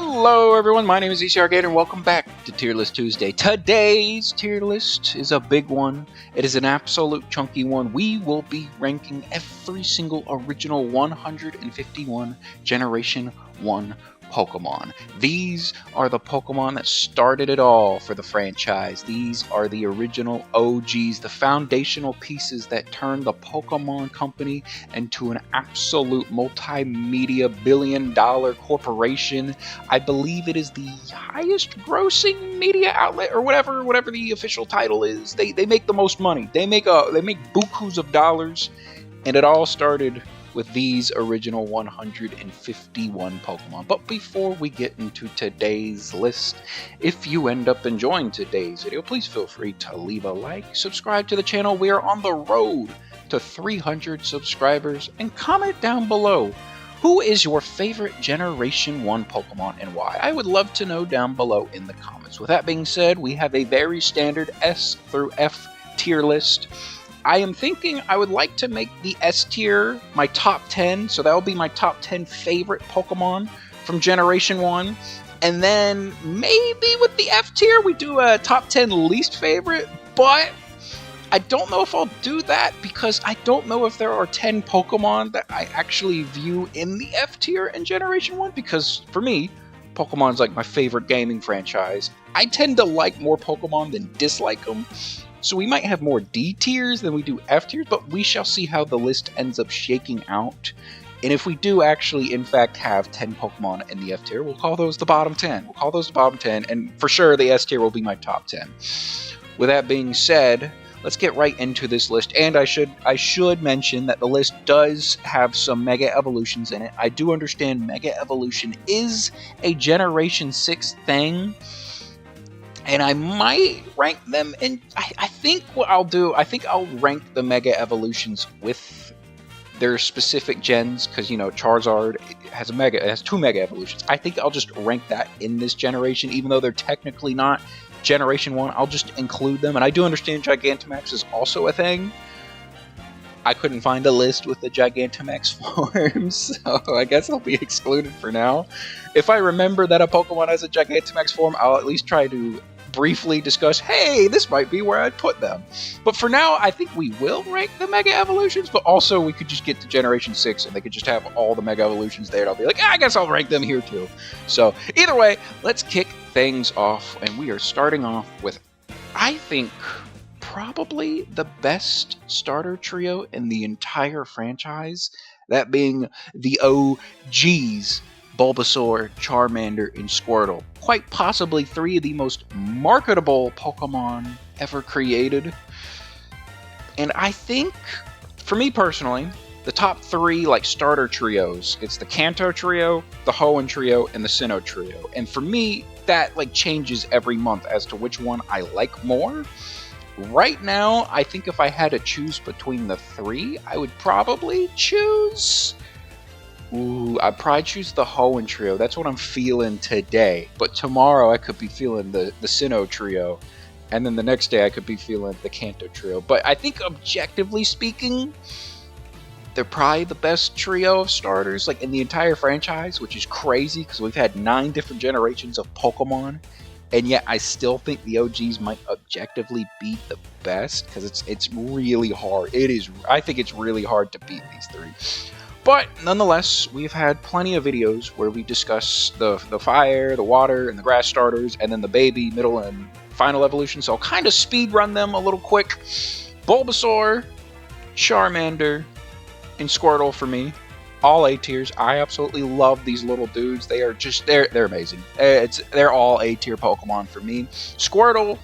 Hello everyone, my name is ZCRGator and welcome back to Tier List Tuesday. Today's tier list is a big one. It is an absolute chunky one. We will be ranking every single original 151 Generation 1 Pokemon. These are the Pokemon that started it all for the franchise. These are the original OGs, the foundational pieces that turned the Pokemon Company into an absolute multimedia billion-dollar corporation. I believe it is the highest grossing media outlet, or whatever the official title is. They make the most money. They make bukus of dollars, and it all started with these original 151 Pokemon. But before we get into today's list, if you end up enjoying today's video, please feel free to leave a like, subscribe to the channel. We are on the road to 300 subscribers, and comment down below, who is your favorite Generation 1 Pokemon and why? I would love to know down below in the comments. With that being said, we have a very standard S through F tier list. I am thinking I would like to make the S tier my top 10, so that will be my top 10 favorite Pokemon from Generation 1. And then maybe with the F tier we do a top 10 least favorite, but I don't know if I'll do that because I don't know if there are 10 Pokemon that I actually view in the F tier in Generation 1, because for me, Pokemon's like my favorite gaming franchise. I tend to like more Pokemon than dislike them. So we might have more D tiers than we do F tiers, but we shall see how the list ends up shaking out. And if we do actually, in fact, have 10 Pokemon in the F tier, we'll call those the bottom 10. We'll call those the bottom 10, and for sure the S tier will be my top 10. With that being said, let's get right into this list. And I should mention that the list does have some Mega Evolutions in it. I do understand Mega Evolution is a Generation 6 thing, and I might rank them in. I think what I'll do, I think I'll rank the Mega Evolutions with their specific gens, because you know Charizard has two Mega Evolutions. I think I'll just rank that in this generation, even though they're technically not Generation 1. I'll just include them, and I do understand Gigantamax is also a thing. I couldn't find a list with the Gigantamax forms, so I guess I'll be excluded for now. If I remember that a Pokemon has a Gigantamax form, I'll at least try to briefly discuss, hey, this might be where I'd put them. But for now, I think we will rank the Mega Evolutions, but also we could just get to Generation 6 and they could just have all the Mega Evolutions there, and I'll be like, I guess I'll rank them here too. So either way, let's kick things off, and we are starting off with, I think, probably the best starter trio in the entire franchise, that being the OGs, Bulbasaur, Charmander, and Squirtle. Quite possibly three of the most marketable Pokemon ever created. And I think, for me personally, the top three starter trios, it's the Kanto trio, the Hoenn trio, and the Sinnoh trio. And for me, that changes every month as to which one I like more. Right now, I think if I had to choose between the three, I would probably choose... I'd probably choose the Hoenn trio. That's what I'm feeling today. But tomorrow I could be feeling the Sinnoh trio. And then the next day I could be feeling the Kanto trio. But I think objectively speaking, they're probably the best trio of starters in the entire franchise, which is crazy because we've had 9 different generations of Pokemon. And yet I still think the OGs might objectively be the best because it's really hard. I think it's really hard to beat these three. But nonetheless, we've had plenty of videos where we discuss the fire, the water, and the grass starters, and then the baby, middle, and final evolution. So I'll kind of speed run them a little quick. Bulbasaur, Charmander, and Squirtle for me. All A tiers. I absolutely love these little dudes. They are just, they're amazing. They're all A tier Pokemon for me. Squirtle,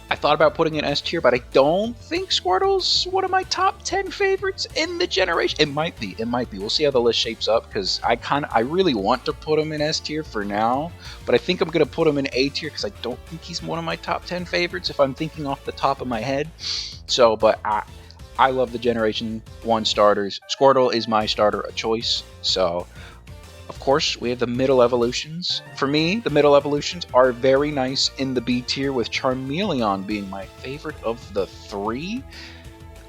I thought about putting in S tier, but I don't think Squirtle's one of my top 10 favorites in the generation. It might be. We'll see how the list shapes up, because I really want to put him in S tier for now, but I think I'm going to put him in A tier because I don't think he's one of my top 10 favorites if I'm thinking off the top of my head. So, but I love the Generation 1 starters. Squirtle is my starter of choice, so... Of course, we have the middle evolutions. For me, the middle evolutions are very nice in the B tier, with Charmeleon being my favorite of the three.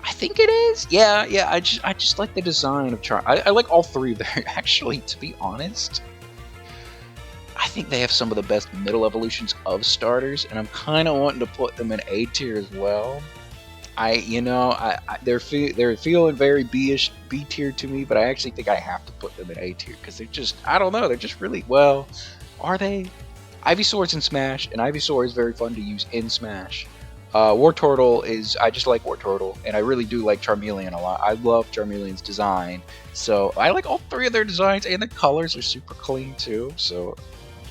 I think it is. Yeah. I just like the design of I like all three of them, actually, to be honest. think they have some of the best middle evolutions of starters, and I'm kind of wanting to put them in A tier as well. They're feeling very B tier to me, but I actually think I have to put them in A tier because they're just, I don't know, they're just really, well, are they? Ivysaur's in Smash, and Ivysaur is very fun to use in Smash. Wartortle is, I just like Wartortle, and I really do like Charmeleon a lot. I love Charmeleon's design, so I like all three of their designs, and the colors are super clean too, so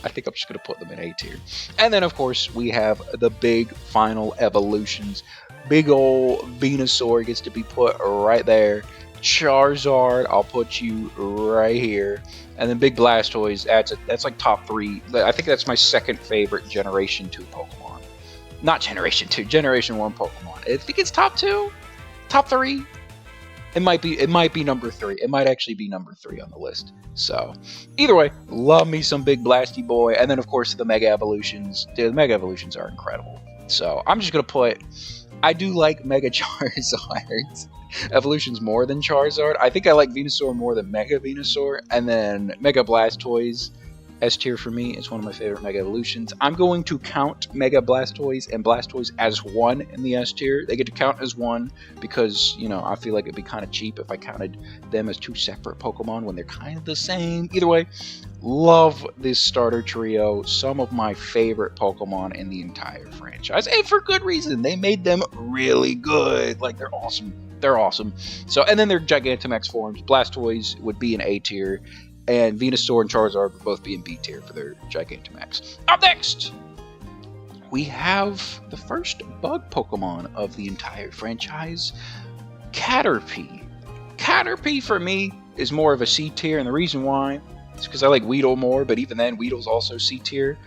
I think I'm just going to put them in A tier. And then, of course, we have the big final evolutions. Big ol' Venusaur gets to be put right there. Charizard, I'll put you right here. And then Big Blastoise, that's like top 3. I think that's my second favorite Generation 2 Pokemon. Not Generation 2, Generation 1 Pokemon. I think it's top 2? Top 3? It might be number 3. It might actually be number 3 on the list. So, either way, love me some Big Blasty Boy. And then, of course, the Mega Evolutions. Dude, the Mega Evolutions are incredible. So, I'm just going to put... I do like Mega Charizard evolutions more than Charizard. I think I like Venusaur more than Mega Venusaur. And then Mega Blastoise, S tier for me. It's one of my favorite Mega Evolutions. I'm going to count Mega Blastoise and Blastoise as one in the S tier. They get to count as one because, you know, I feel like it'd be kind of cheap if I counted them as 2 separate Pokemon when they're kind of the same. Either way, love this starter trio. Some of my favorite Pokemon in the entire franchise. And for good reason. They made them really good. Like, they're awesome. They're awesome. So, and then their Gigantamax forms. Blastoise would be an A tier. And Venusaur and Charizard would both be in B tier for their Gigantamax. Up next, we have the first bug Pokemon of the entire franchise, Caterpie. Caterpie for me is more of a C tier, and the reason why is because I like Weedle more, but even then, Weedle's also C tier.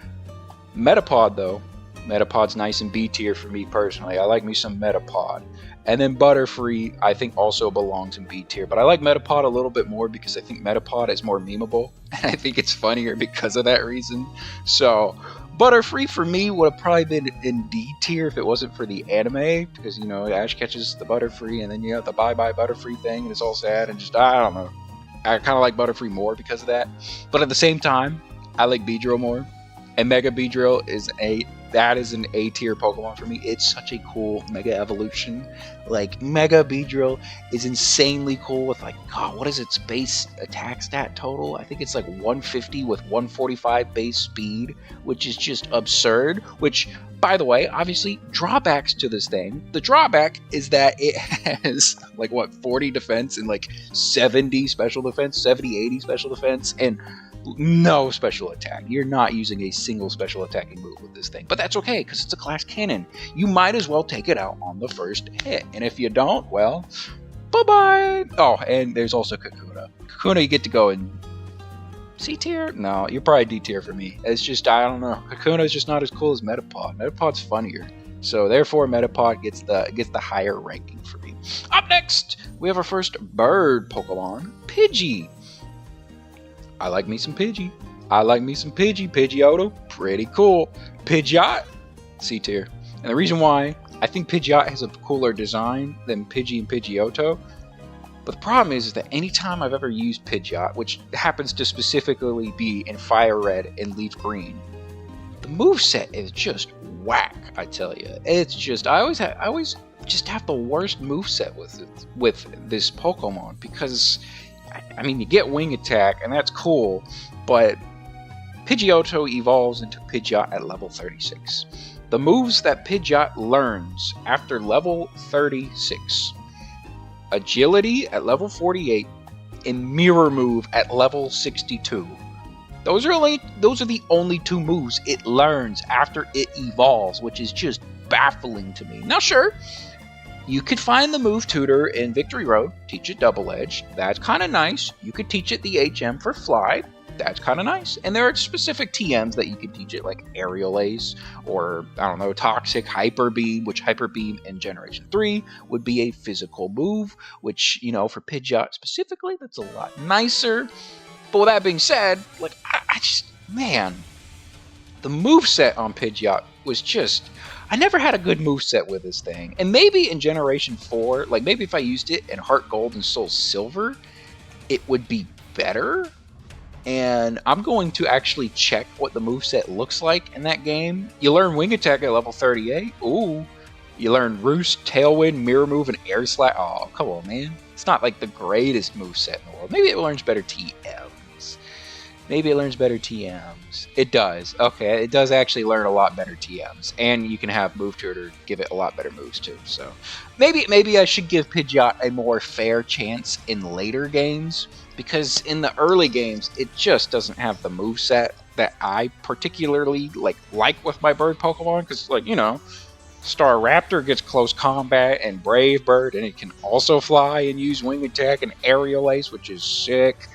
Metapod, though. Metapod's nice in B tier for me personally. I like me some Metapod. And then Butterfree, I think, also belongs in B tier. But I like Metapod a little bit more because I think Metapod is more memeable. And I think it's funnier because of that reason. So, Butterfree for me would have probably been in D tier if it wasn't for the anime. Because, you know, Ash catches the Butterfree and then you have the bye-bye Butterfree thing. And it's all sad and just, I don't know. I kind of like Butterfree more because of that. But at the same time, I like Beedrill more. And Mega Beedrill is an A tier Pokemon for me. It's such a cool Mega Evolution. Like, Mega Beedrill is insanely cool with, like, God, what is its base attack stat total? I think it's like 150 with 145 base speed, which is just absurd. Which, by the way, obviously, drawbacks to this thing. The drawback is that it has, like, what, 40 defense and, like, 70 special defense, 70, 80 special defense, and no special attack. You're not using a single special attacking move with this thing. But that's okay, because it's a class cannon. You might as well take it out on the first hit. And if you don't, well, bye-bye. Oh, and there's also Kakuna. Kakuna, you get to go in C tier? No, you're probably D tier for me. It's just, I don't know. Kakuna is just not as cool as Metapod. Metapod's funnier. So therefore, Metapod gets the higher ranking for me. Up next, we have our first bird Pokemon, Pidgey. I like me some Pidgey. I like me some Pidgey. Pidgeotto, pretty cool. Pidgeot, C tier. And the reason why, I think Pidgeot has a cooler design than Pidgey and Pidgeotto. But the problem is that anytime I've ever used Pidgeot, which happens to specifically be in Fire Red and Leaf Green, the moveset is just whack, I tell you. It's just, I always just have the worst moveset with this Pokemon because, I mean, you get Wing Attack, and that's cool, but Pidgeotto evolves into Pidgeot at level 36. The moves that Pidgeot learns after level 36, Agility at level 48, and Mirror Move at level 62. Those are the only 2 moves it learns after it evolves, which is just baffling to me. Now, sure, you could find the move tutor in Victory Road, teach it Double Edge. That's kind of nice. You could teach it the HM for Fly. That's kind of nice. And there are specific TMs that you can teach it, like Aerial Ace, or, I don't know, Toxic, Hyper Beam, which Hyper Beam in Generation 3 would be a physical move, which, you know, for Pidgeot specifically, that's a lot nicer. But with that being said, like, I just, man, the moveset on Pidgeot was just, I never had a good moveset with this thing. And maybe in Generation 4, like, maybe if I used it in Heart Gold and Soul Silver, it would be better. and I'm going to actually check what the moveset looks like in that game. You learn Wing Attack at level 38. Ooh. You learn Roost, Tailwind, Mirror Move, and Air Slash. Oh, come on, man. It's not like the greatest moveset in the world. Maybe it learns better TMs. Maybe it learns better TMs. It does. Okay, it does actually learn a lot better TMs. And you can have Move Tutor give it a lot better moves, too. So maybe I should give Pidgeot a more fair chance in later games. Because in the early games, it just doesn't have the moveset that I particularly like with my bird Pokemon. Because, like, you know, Staraptor gets close combat and Brave Bird, and it can also fly and use Wing Attack and Aerial Ace, which is sick.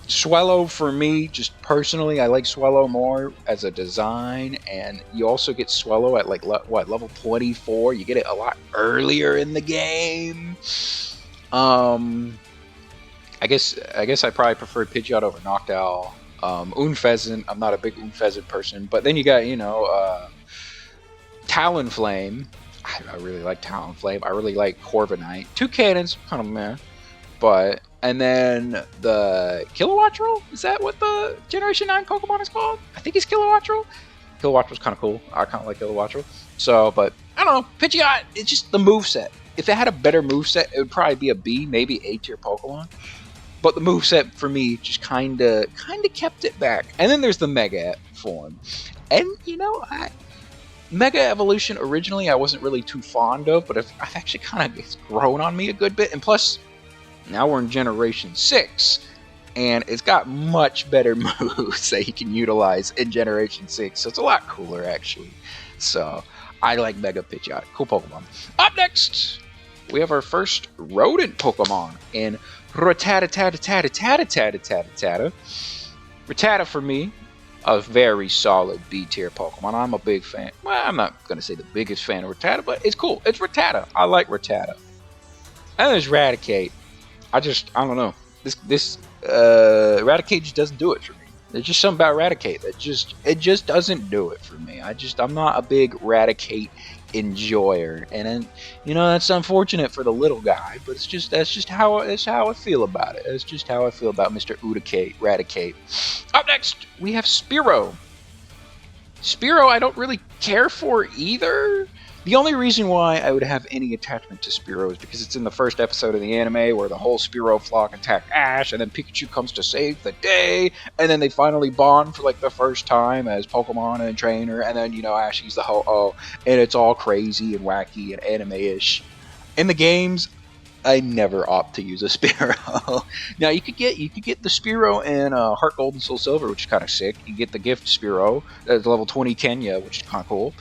Swellow, for me, just personally, I like Swellow more as a design, and you also get Swellow at like level 24. You get it a lot earlier in the game. I guess I probably preferred Pidgeot over Noctowl. Unfezant, I'm not a big Unfezant person, but then you got, you know, Talonflame. I really like Talonflame. I really like Corviknight. 2 cannons, kind of meh. But, and then the Kilowattrel? Is that what the Generation 9 Pokemon is called? I think it's Kilowattrel. Kilowattrel's kind of cool. I kind of like Kilowattrel. So, but, I don't know. Pidgeot, it's just the moveset. If it had a better moveset, it would probably be a B, maybe A tier Pokemon. But the moveset, for me, just kind of kept it back. And then there's the Mega form. And, you know, Mega Evolution, originally, I wasn't really too fond of, but I've actually kind of, it's grown on me a good bit. And plus, now we're in Generation 6, and it's got much better moves that you can utilize in Generation 6. So it's a lot cooler, actually. So, I like Mega Pidgeot. Cool Pokemon. Up next, we have our first rodent Pokemon in Rattata. Rattata, for me, a very solid B tier Pokemon. I'm a big fan. Well, I'm not going to say the biggest fan of Rattata, but it's cool. It's Rattata. I like Rattata. And there's Raticate. I don't know. This Raticate just doesn't do it for me. There's just something about Raticate that just doesn't do it for me. I'm not a big Raticate enjoyer, and then, you know, that's unfortunate for the little guy, but that's just how I feel about it. That's just how I feel about Mr. Raticate. Up next, we have Spearow. Spearow, I don't really care for either. The only reason why I would have any attachment to Spearow is because it's in the first episode of the anime where the whole Spearow flock attack Ash, and then Pikachu comes to save the day, and then they finally bond for like the first time as Pokemon and trainer, and then, you know, Ash he's the ho-oh, and it's all crazy and wacky and anime-ish. In the games, I never opt to use a Spearow. Now you could get the Spearow in Heart Gold and Soul Silver, which is kind of sick. You get the Gift Spearow at level 20 Kenya, which is kind of cool.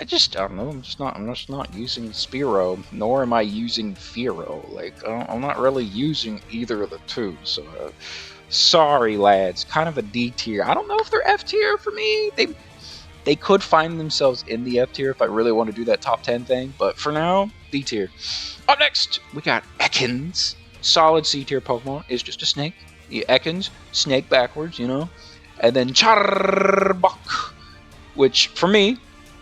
I don't know. I'm just not using Spearow, nor am I using Fearow. Like, I'm not really using either of the two. So, sorry, lads. Kind of a D tier. I don't know if they're F tier for me. They could find themselves in the F tier if I really want to do that top 10 thing. But for now, D tier. Up next, we got Ekans. Solid C tier Pokemon. Is just a snake. The Ekans, snake backwards, you know. And then Charbok, which for me,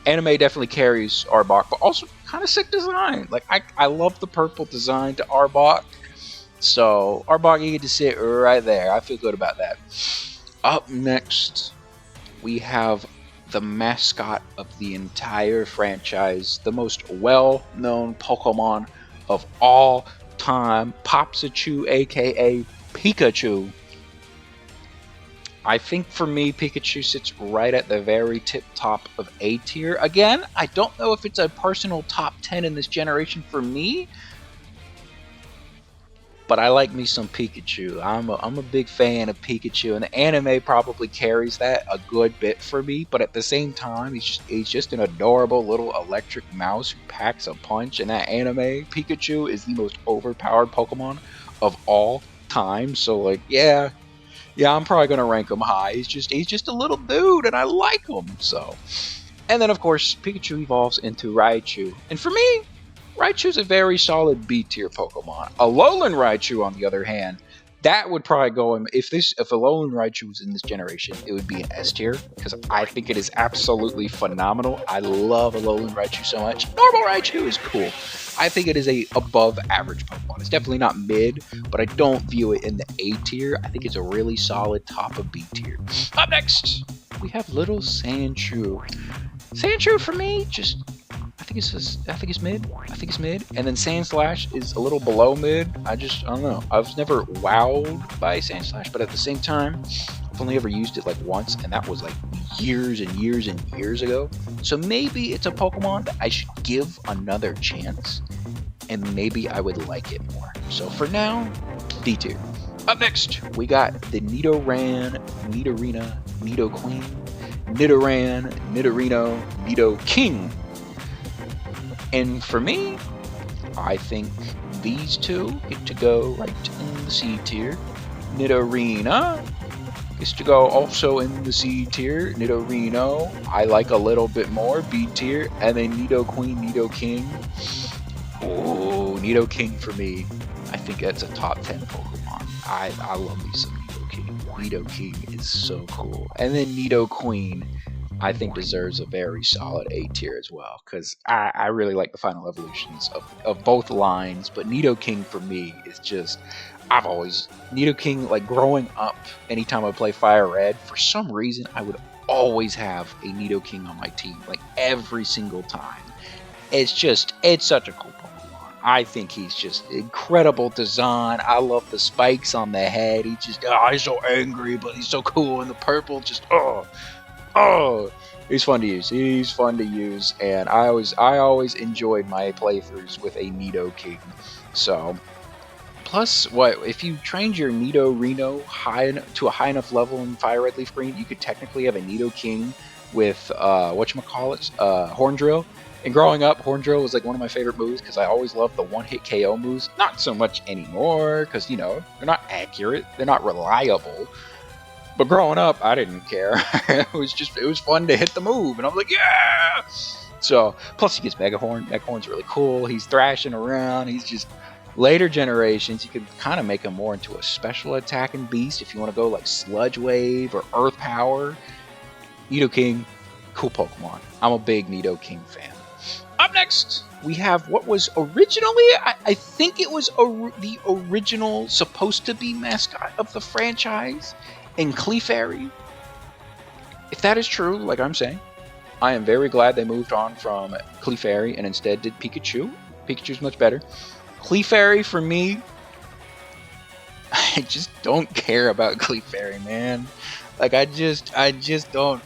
anime definitely carries Arbok, but also kind of sick design. Like, I love the purple design to Arbok. So, Arbok, you get to sit right there. I feel good about that. Up next, we have the mascot of the entire franchise, the most well-known Pokemon of all time, Popsichu, aka Pikachu. I think for me, Pikachu sits right at the very tip top of A tier. Again, I don't know if it's a personal top 10 in this generation for me, but I like me some Pikachu. I'm a big fan of Pikachu, and the anime probably carries that a good bit for me, but at the same time, he's just an adorable little electric mouse who packs a punch, and that anime, Pikachu is the most overpowered Pokemon of all time, so like, yeah, I'm probably going to rank him high. He's just a little dude, and I like him, so. And then, of course, Pikachu evolves into Raichu. And for me, Raichu's a very solid B-tier Pokemon. Alolan Raichu, on the other hand, that would probably go in if Alolan Raichu was in this generation, it would be an S tier because I think it is absolutely phenomenal. I love Alolan Raichu so much. Normal Raichu is cool. I think it is a above average Pokemon. It's definitely not mid, but I don't view it in the A tier. I think it's a really solid top of B tier. Up next, we have Little Sandshrew. Sandshrew for me, just I think it's mid. I think it's mid. And then Sandslash is a little below mid. I don't know. I was never wowed by Sandslash, but at the same time, I've only ever used it like once, and that was like years and years and years ago. So maybe it's a Pokemon that I should give another chance, and maybe I would like it more. So for now, D tier. Up next, we got the Nidoran, Nidorina, Nidoqueen, Nidoran, Nidorino, Nidoking. And for me, I think these two get to go right in the C tier. Nidorina gets to go also in the C tier. Nidorino, I like a little bit more, B tier. And then Nidoqueen, Nidoking. Oh, Nidoking for me, I think that's a top 10 Pokemon. I love me some Nidoking. Nidoking is so cool. And then Nidoqueen, I think deserves a very solid A tier as well, because I really like the final evolutions of both lines, but Nidoking for me is just, Nidoking, like growing up, anytime I play Fire Red, for some reason I would always have a Nidoking on my team, like every single time. It's such a cool Pokemon. I think he's just incredible design. I love the spikes on the head. He's so angry, but he's so cool, and the purple he's fun to use. He's fun to use, and I always enjoyed my playthroughs with a Nidoking. So, plus, if you trained your Nidorino to a high enough level in Fire Red Leaf Green, you could technically have a Nidoking with Horn Drill. And growing up, Horn Drill was like one of my favorite moves because I always loved the one-hit KO moves. Not so much anymore because they're not accurate, they're not reliable. But growing up, I didn't care. It was fun to hit the move, and I'm like, yeah! So, plus he gets Mega Horn. Mega Horn's really cool. He's thrashing around. He's just, later generations, you could kind of make him more into a special attacking beast if you want to go like Sludge Wave or Earth Power. Nidoking, cool Pokemon. I'm a big Nidoking fan. Up next, we have what was originally, I think it was the original supposed to be mascot of the franchise, in Clefairy. If that is true, like I'm saying, I am very glad they moved on from Clefairy and instead did Pikachu. Pikachu's much better. Clefairy, for me, I just don't care about Clefairy, man. Like, I just don't.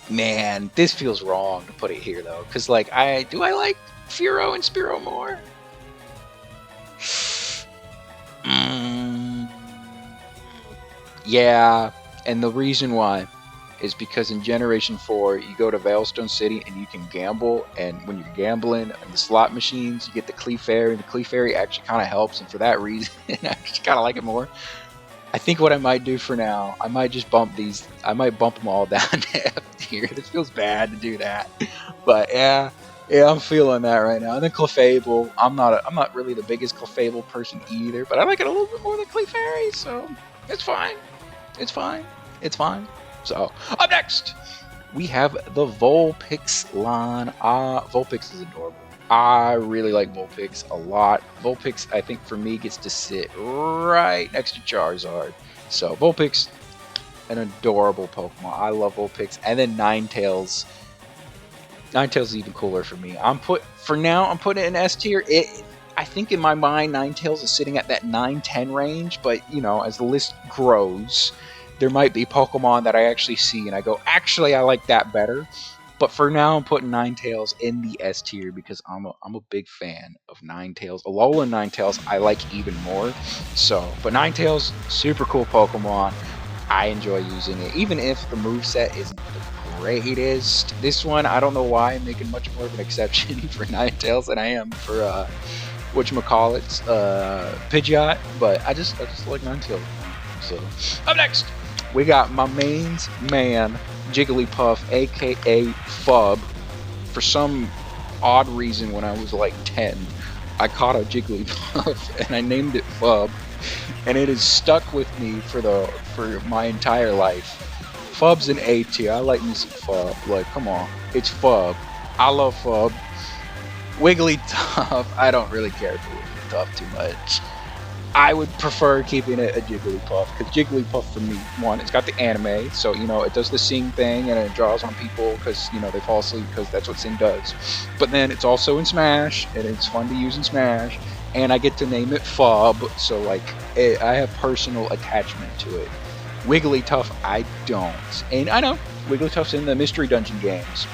Man, this feels wrong to put it here, though. Because, like, I like Fearow and Spearow more? Yeah, and the reason why is because in Generation 4, you go to Veilstone City and you can gamble, and when you're gambling in the slot machines, you get the Clefairy, and the Clefairy actually kind of helps, and for that reason, I just kind of like it more. I think what I might do for now, I might just bump them all down to F tier. This feels bad to do that, but yeah, I'm feeling that right now. And then Clefable, I'm not really the biggest Clefable person either, but I like it a little bit more than Clefairy, so it's fine. It's fine. So, up next, we have the Vulpix line. Vulpix is adorable. I really like Vulpix a lot. Vulpix, I think, for me, gets to sit right next to Charizard. So, Vulpix, an adorable Pokemon. I love Vulpix. And then Ninetales. Ninetales is even cooler for me. I'm putting it in S tier. I think in my mind, Ninetales is sitting at that 9-10 range, but, as the list grows, there might be Pokemon that I actually see and I go, actually, I like that better. But for now, I'm putting Ninetales in the S tier because I'm a big fan of Ninetales. Alolan Ninetales, I like even more. So, but Ninetales, super cool Pokemon. I enjoy using it, even if the moveset isn't the greatest. This one, I don't know why I'm making much more of an exception for Ninetales than I am for Pidgeot. But I just like Ninetales. So, up next, we got my main man, Jigglypuff, aka Fub. For some odd reason, when I was like 10, I caught a Jigglypuff and I named it Fub. and it is stuck with me for my entire life. Fub's an A tier. I like me some Fub. Like, come on, it's Fub. I love Fub. Wigglytuff, I don't really care for Wigglytuff too much. I would prefer keeping it a Jigglypuff, because Jigglypuff for me, one, it's got the anime, so, you know, it does the Sing thing, and it draws on people, because, you know, they fall asleep, because that's what Sing does. But then it's also in Smash, and it's fun to use in Smash, and I get to name it Fub, so, like, I have personal attachment to it. Wigglytuff, I don't. And I know, Wigglytuff's in the Mystery Dungeon games.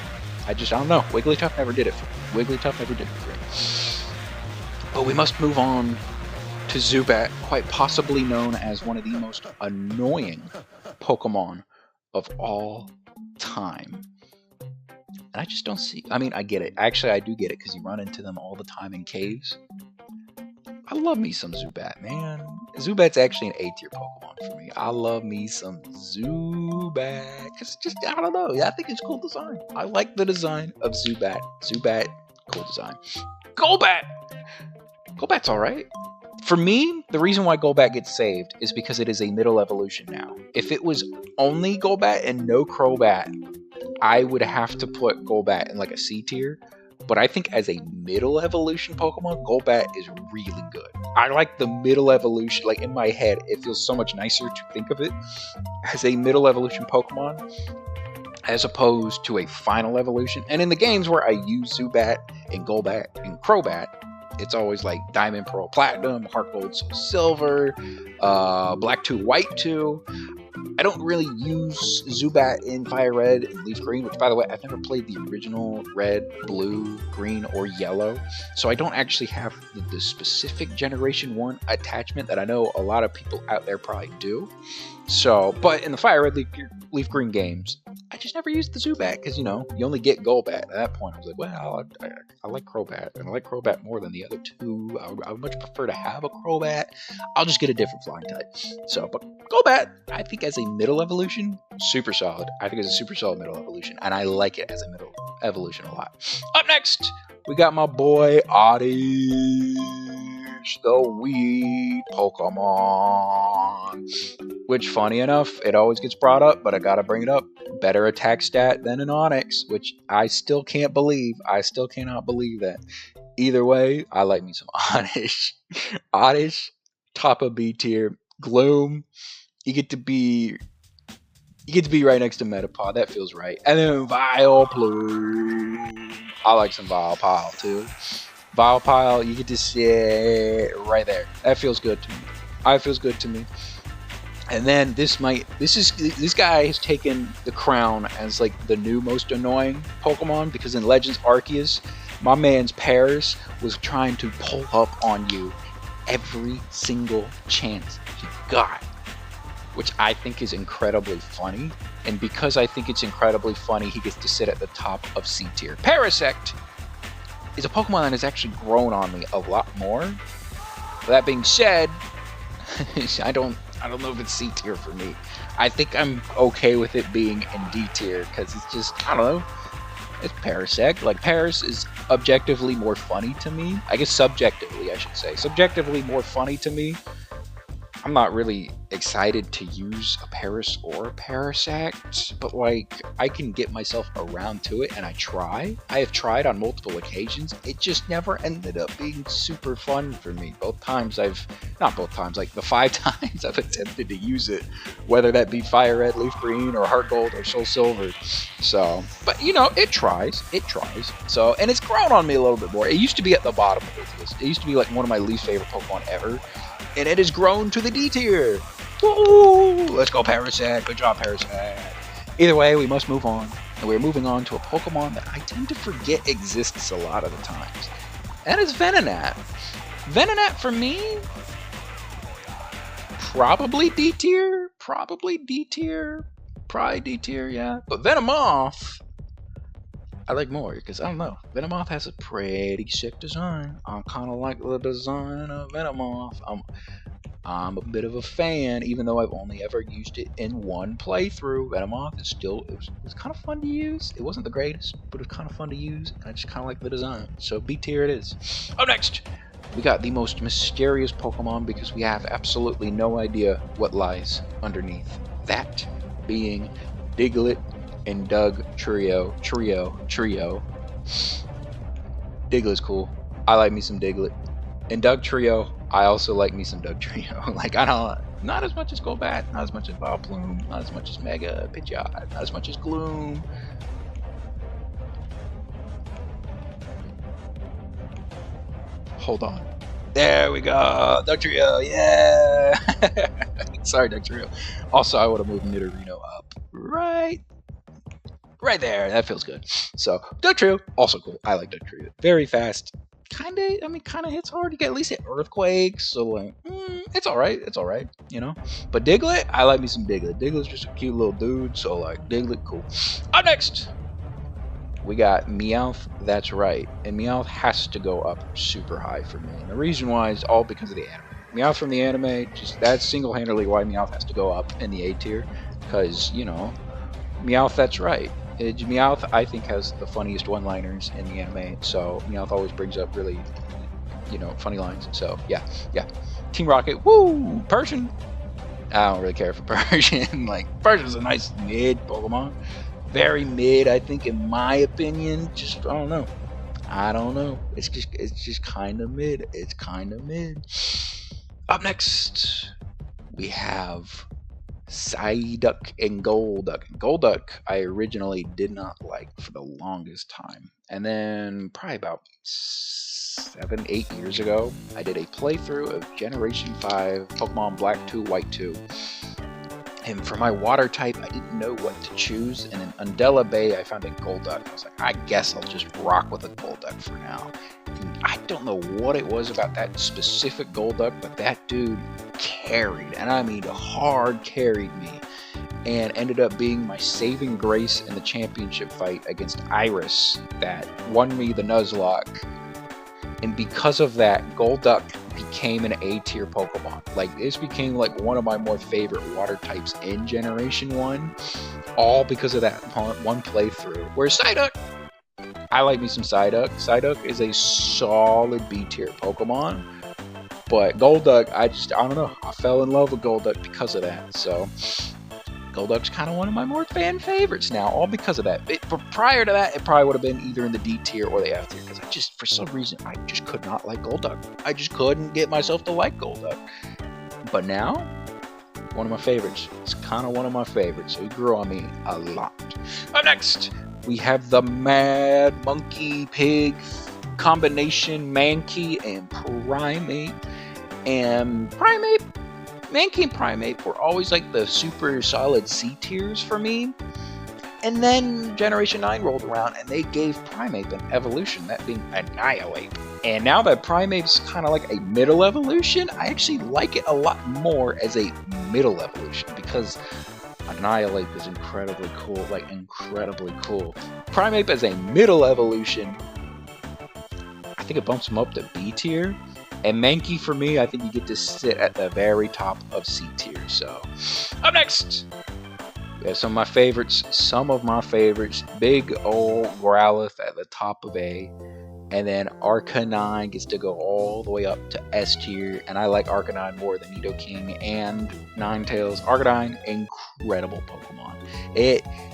I don't know. Wigglytuff never did it for me. Wigglytuff never did it for me. But we must move on to Zubat, quite possibly known as one of the most annoying Pokemon of all time. And I just don't see... I mean, I get it. Actually, I do get it, because you run into them all the time in caves. I love me some Zubat, man. Zubat's actually an A-tier Pokemon for me. I love me some Zubat. Because just, I don't know. I think it's cool design. I like the design of Zubat. Zubat, cool design. Golbat! Golbat's alright. For me, the reason why Golbat gets saved is because it is a middle evolution now. If it was only Golbat and no Crobat, I would have to put Golbat in like a C tier. But I think as a middle evolution Pokemon, Golbat is really good. I like the middle evolution. Like, in my head, it feels so much nicer to think of it as a middle evolution Pokemon as opposed to a final evolution. And in the games where I use Zubat and Golbat and Crobat, it's always like Diamond, Pearl, Platinum, Heart Gold, Soul Silver, Black 2, White 2. I don't really use Zubat in Fire Red and Leaf Green, which, by the way, I've never played the original Red, Blue, Green, or Yellow, so I don't actually have the specific Generation 1 attachment that I know a lot of people out there probably do. So, but in the Fire Red, Leaf Green games, I just never used the Zubat, because, you know, you only get Golbat. At that point, I was like, well, I like Crobat, and I like Crobat more than the other two. I would much prefer to have a Crobat. I'll just get a different flying type. So, but Golbat, I think as a middle evolution, super solid. I think it's a super solid middle evolution, and I like it as a middle evolution a lot. Up next, we got my boy Oddish, the weed Pokemon. Which, funny enough, it always gets brought up, but I gotta bring it up. Better attack stat than an Onix, which I still can't believe. I still cannot believe that. Either way, I like me some Oddish. Oddish, top of B tier. Gloom, you get to be right next to Metapod. That feels right. And then Vileplume. I like some Vilepile too. Vilepile, you get to sit right there. That feels good to me. It feels good to me. And then this guy has taken the crown as like the new most annoying Pokemon, because in Legends Arceus, my man's Paris was trying to pull up on you every single chance he got, which I think is incredibly funny. And because I think it's incredibly funny, he gets to sit at the top of C tier. Parasect is a Pokemon that has actually grown on me a lot more. With that being said, I don't know if it's C tier for me. I think I'm okay with it being in D tier, because it's just, I don't know. It's Parasect. Like, Paris is objectively more funny to me. I guess subjectively, I should say. Subjectively more funny to me. I'm not really excited to use a Paris or a Parasect, but like, I can get myself around to it, and I have tried on multiple occasions. It just never ended up being super fun for me. Like the 5 times I've attempted to use it, whether that be Fire Red, Leaf Green, or Heart Gold, or Soul Silver. So, but you know, it tries. So, and it's grown on me a little bit more. It used to be at the bottom of this list. It used to be like one of my least favorite Pokemon ever. And it has grown to the D tier. Woo! Let's go, Parasect. Good job, Parasect. Either way, we must move on. And we're moving on to a Pokemon that I tend to forget exists a lot of the times. That is Venonat. Venonat, for me, probably D tier. Probably D tier, yeah. But Venomoth, I like more, because, I don't know, Venomoth has a pretty sick design. I kind of like the design of Venomoth. I'm a bit of a fan, even though I've only ever used it in one playthrough. Venomoth is still, it was kind of fun to use. It wasn't the greatest, but it was kind of fun to use. I just kind of like the design. So B tier it is. Up next, we got the most mysterious Pokemon because we have absolutely no idea what lies underneath. That being Diglett and Doug Trio. Diglett's cool. I like me some Diglett. And Doug Trio, I also like me some Doug Trio. Like, I don't, not as much as Golbat, not as much as Vileplume, not as much as Mega Pidgeot, not as much as Gloom. Hold on. There we go. Doug Trio, yeah. Sorry, Doug Trio. Also, I would have moved Nidorino up right there. That feels good. So, Doug Trio, also cool. I like Doug Trio. Very fast. Kind of hits hard. You get at least hit Earthquakes. So, like, it's alright. It's alright, you know? But Diglett, I like me some Diglett. Diglett's just a cute little dude. So, like, Diglett, cool. Up next, we got Meowth, that's right. And Meowth has to go up super high for me. And the reason why is all because of the anime. Meowth from the anime, just that's single-handedly why Meowth has to go up in the A tier. Because, you know, Meowth, that's right. Meowth, I think, has the funniest one-liners in the anime. So Meowth always brings up really, you know, funny lines. So, yeah. Team Rocket, woo! Persian. I don't really care for Persian. Like, Persian's a nice mid Pokemon. Very mid, I think, in my opinion. Just, I don't know. It's just kind of mid. It's kind of mid. Up next, we have Psyduck and Golduck. Golduck, I originally did not like for the longest time. And then, probably about 7-8 years ago, I did a playthrough of Generation 5 Pokemon Black 2, White 2. And for my water type, I didn't know what to choose. And in Undella Bay, I found a Golduck. I was like, I guess I'll just rock with a Golduck for now. And I don't know what it was about that specific Golduck, but that dude carried. And I mean, hard carried me. And ended up being my saving grace in the championship fight against Iris that won me the Nuzlocke. And because of that, Golduck became an A-tier Pokemon. Like, this became like one of my more favorite water types in Generation 1. All because of that one playthrough. Whereas Psyduck, I like me some Psyduck. Psyduck is a solid B-tier Pokemon. But Golduck, I don't know. I fell in love with Golduck because of that. So, Golduck's kind of one of my more fan favorites now, all because of that. But prior to that, it probably would have been either in the D tier or the F tier, because for some reason, I just could not like Golduck. I just couldn't get myself to like Golduck. But now, one of my favorites. It's kind of one of my favorites, so he grew on me a lot. Up next, we have the Mad Monkey Pig combination Mankey and Primeape. And Mankey and Primeape were always like the super solid C tiers for me. And then Generation 9 rolled around and they gave Primeape an evolution, that being Annihilate. And now that Primeape's kind of like a middle evolution, I actually like it a lot more as a middle evolution because Annihilate is incredibly cool, like incredibly cool. Primeape as a middle evolution, I think it bumps him up to B tier. And Mankey, for me, I think you get to sit at the very top of C tier. So, up next, we have some of my favorites. Big old Growlithe at the top of A. And then Arcanine gets to go all the way up to S tier. And I like Arcanine more than Nidoking and Ninetales. Arcanine, incredible Pokemon.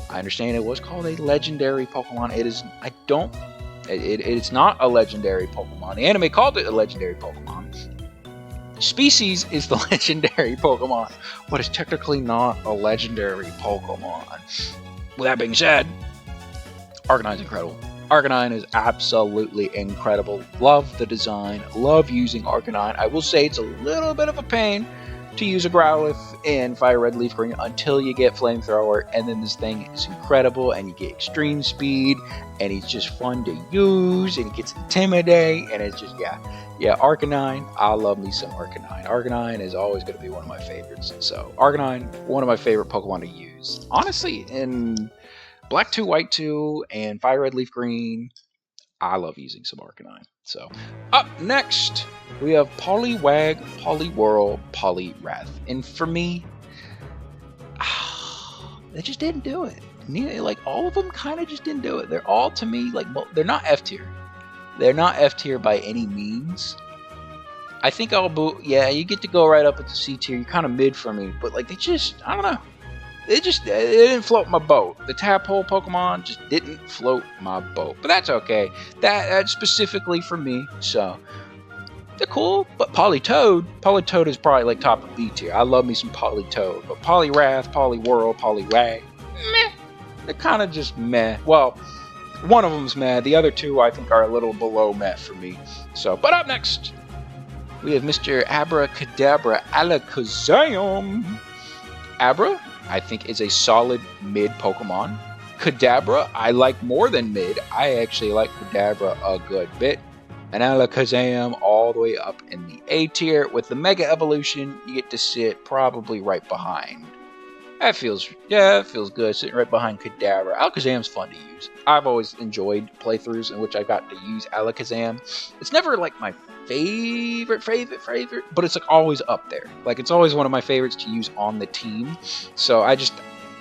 I understand it was called a legendary Pokemon. It is, it's not a legendary Pokemon. The anime called it a legendary Pokemon. Species is the legendary Pokemon, but it's technically not a legendary Pokemon. With that being said, Arcanine's incredible. Arcanine is absolutely incredible. Love the design. Love using Arcanine. I will say it's a little bit of a pain to use a Growlithe in Fire Red Leaf Green until you get Flamethrower, and then this thing is incredible, and you get extreme speed, and he's just fun to use, and he gets Intimidate, and it's just, yeah, Arcanine, I love me some Arcanine. Arcanine is always going to be one of my favorites, so Arcanine, one of my favorite Pokemon to use. Honestly, in Black 2, White 2, and Fire Red Leaf Green, I love using some Arcanine. So, up next, we have Poliwag, Poliwhirl, Poliwrath. And for me, they just didn't do it. Like, all of them kind of just didn't do it. They're all, to me, like, they're not F tier. They're not F tier by any means. I think I'll yeah, you get to go right up at the C tier. You're kind of mid for me, but like they just, I don't know. It didn't float my boat. The tadpole Pokemon just didn't float my boat. But that's okay. That's specifically for me. So they're cool. But Politoed is probably like top of B tier. I love me some Politoed. But Poliwrath, Poliwhirl, Poliwag, meh. They're kind of just meh. Well, one of them's meh. The other two I think are a little below meh for me. So, but up next, we have Mr. Abracadabra Alakazam. Abra, I think, is a solid mid Pokemon. Kadabra, I like more than mid. I actually like Kadabra a good bit. And Alakazam all the way up in the A tier. With the Mega Evolution, you get to sit probably right behind. That feels good, sitting right behind Kadabra. Alakazam's fun to use. I've always enjoyed playthroughs in which I got to use Alakazam. It's never like my favorite, but it's like always up there. Like it's always one of my favorites to use on the team. So I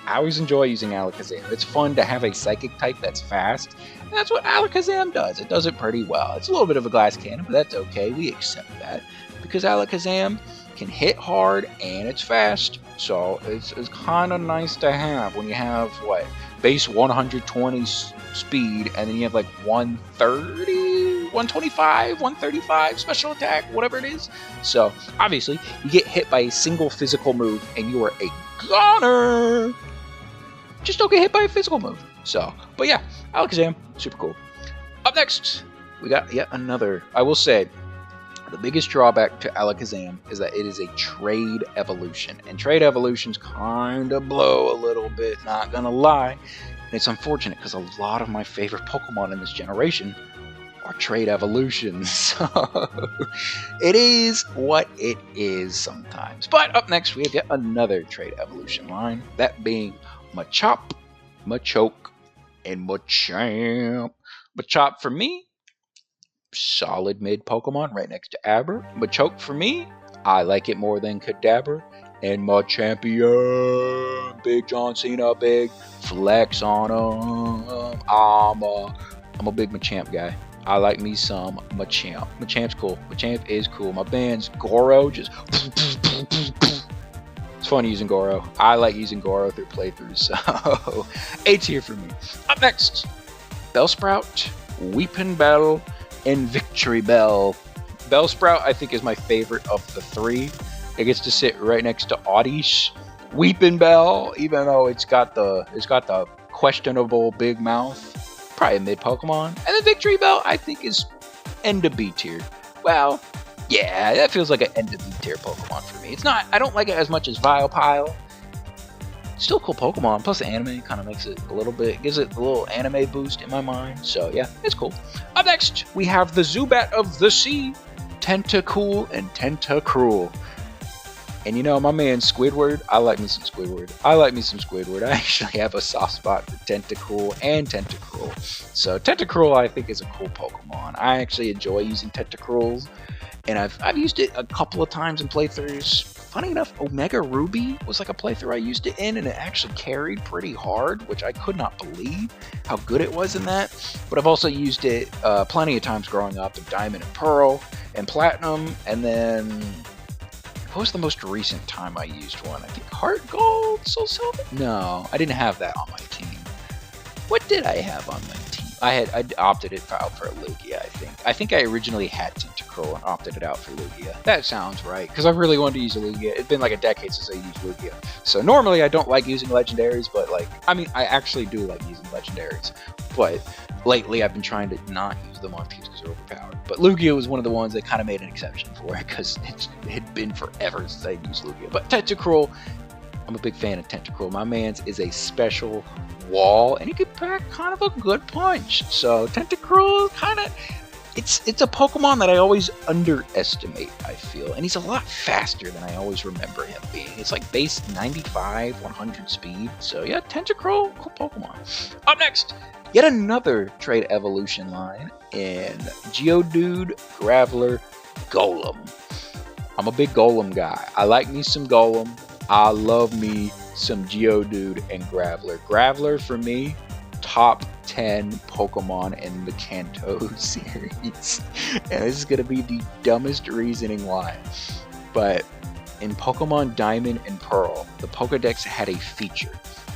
always enjoy using Alakazam. It's fun to have a psychic type that's fast. And that's what Alakazam does. It does it pretty well. It's a little bit of a glass cannon, but that's okay. We accept that. Because Alakazam can hit hard and it's fast. So it's kind of nice to have when you have, what, base 120 speed, and then you have like 130, 125, 135 special attack, whatever it is. So obviously you get hit by a single physical move and you are a goner. Just don't get hit by a physical move. So, but yeah, Alakazam, super cool. Up next, we got yet another. I will say, the biggest drawback to Alakazam is that it is a trade evolution. And trade evolutions kind of blow a little bit, not gonna lie. And it's unfortunate because a lot of my favorite Pokemon in this generation are trade evolutions. So it is what it is sometimes. But up next, we have yet another trade evolution line. That being Machop, Machoke, and Machamp. Machop for me, solid mid Pokemon right next to Aber. Machoke for me, I like it more than Kadabra. And Machampion, Big John Cena, big flex on him. I'm a big Machamp guy. I like me some Machamp. Machamp's cool. Machamp is cool. My band's Goro just. It's fun using Goro. I like using Goro through playthroughs. So A tier for me. Up next, Bellsprout, Weepin' Bell, and Victory Bell. Bellsprout, I think, is my favorite of the three. It gets to sit right next to Oddish. Weepin' Bell, even though it's got the questionable big mouth, probably a mid Pokemon. And the Victory Bell, I think, is end of B tier. Well, yeah, that feels like an end of B tier Pokemon for me. It's not. I don't like it as much as Vilepile. Still cool Pokemon. Plus the anime kind of makes it a little bit, gives it a little anime boost in my mind. So yeah, it's cool. Up next, we have the Zubat of the Sea, Tentacool and Tentacruel. And you know, my man Squidward, I like me some Squidward. I actually have a soft spot for Tentacool and Tentacruel. So Tentacruel, I think, is a cool Pokemon. I actually enjoy using Tentacruels, and I've used it a couple of times in playthroughs. Funny enough, Omega Ruby was like a playthrough I used it in, and it actually carried pretty hard, which I could not believe how good it was in that. But I've also used it plenty of times growing up in Diamond and Pearl and Platinum, and then what was the most recent time I used one? I think Heart Gold, Soul Silver? No, I didn't have that on my team. What did I have on my team? I opted it out for Lugia, I think. I think I originally had Tentacruel and opted it out for Lugia. That sounds right, because I really wanted to use a Lugia. It's been like a decade since I used Lugia. So normally I don't like using legendaries, but I actually do like using legendaries. But lately I've been trying to not use them on teams because they're overpowered. But Lugia was one of the ones that kind of made an exception for it, because it had been forever since I used Lugia. But Tentacruel, I'm a big fan of Tentacruel. My man's is a special wall, and he can pack kind of a good punch. So Tentacruel, it's a Pokemon that I always underestimate, I feel. And he's a lot faster than I always remember him being. It's like base 95, 100 speed. So yeah, Tentacruel, cool Pokemon. Up next, yet another trade evolution line in Geodude, Graveler, Golem. I'm a big Golem guy. I like me some Golem. I love me some Geodude and Graveler. Graveler for me, top 10 Pokemon in the Kanto series. And this is going to be the dumbest reasoning why. But in Pokemon Diamond and Pearl, the Pokedex had a feature.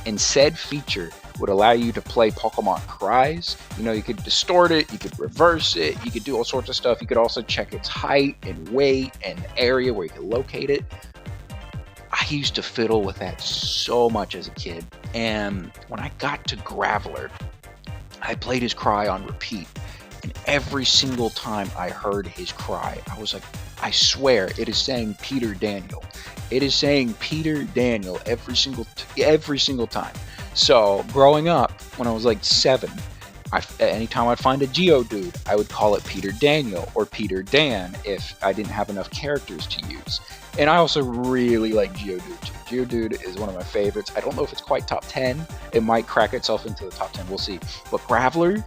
And said feature would allow you to play Pokemon cries. You know, you could distort it, you could reverse it, you could do all sorts of stuff. You could also check its height and weight and area where you could locate it. I used to fiddle with that so much as a kid. And when I got to Graveler, I played his cry on repeat. And every single time I heard his cry, I was like, I swear it is saying Peter Daniel. It is saying Peter Daniel every single time. So growing up, when I was like 7, anytime I'd find a Geodude, I would call it Peter Daniel or Peter Dan if I didn't have enough characters to use. And I also really like Geodude too. Geodude is one of my favorites. I don't know if it's quite top 10. It might crack itself into the top 10. We'll see. But Graveler,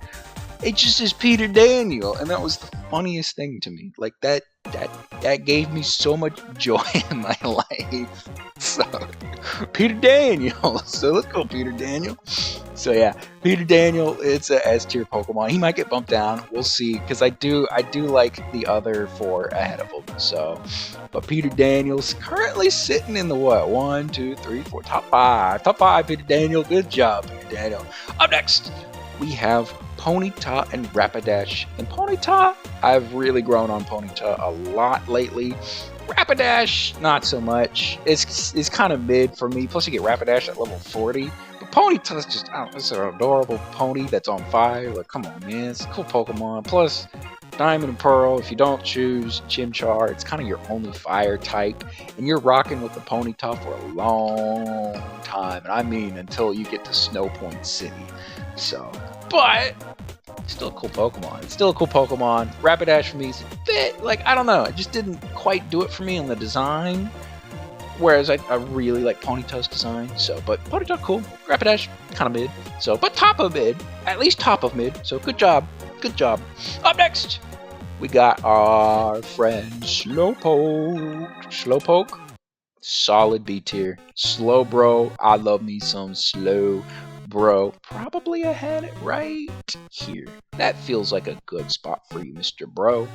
it just is Peter Daniel, and that was the funniest thing to me. Like that gave me so much joy in my life. So Peter Daniel. So let's go Peter Daniel. So yeah, Peter Daniel, it's a S tier Pokemon. He might get bumped down. We'll see, because I do like the other 4 ahead of him. So, but Peter Daniel's currently sitting in the what? 1, 2, 3, 4, top 5. Top 5, Peter Daniel. Good job, Peter Daniel. Up next, we have Ponyta and Rapidash. And Ponyta, I've really grown on Ponyta a lot lately. Rapidash, not so much. It's kind of mid for me. Plus, you get Rapidash at level 40. But Ponyta's just, it's an adorable pony that's on fire. Like, come on, man. It's a cool Pokemon. Plus, Diamond and Pearl, if you don't choose Chimchar, it's kind of your only fire type. And you're rocking with the Ponyta for a long time. And I mean, until you get to Snow Point City. So, but still a cool Pokemon. It's still a cool Pokemon. Rapidash for me is a bit, like, I don't know. It just didn't quite do it for me in the design. Whereas I really like Ponyta's design. So, but Ponyta, cool. Rapidash, kind of mid. So, but top of mid. At least top of mid. So, good job. Good job. Up next, we got our friend Slowpoke. Slowpoke, solid B tier. Slowbro, I love me some Slowbro. Probably ahead right here. That feels like a good spot for you, Mr. Bro.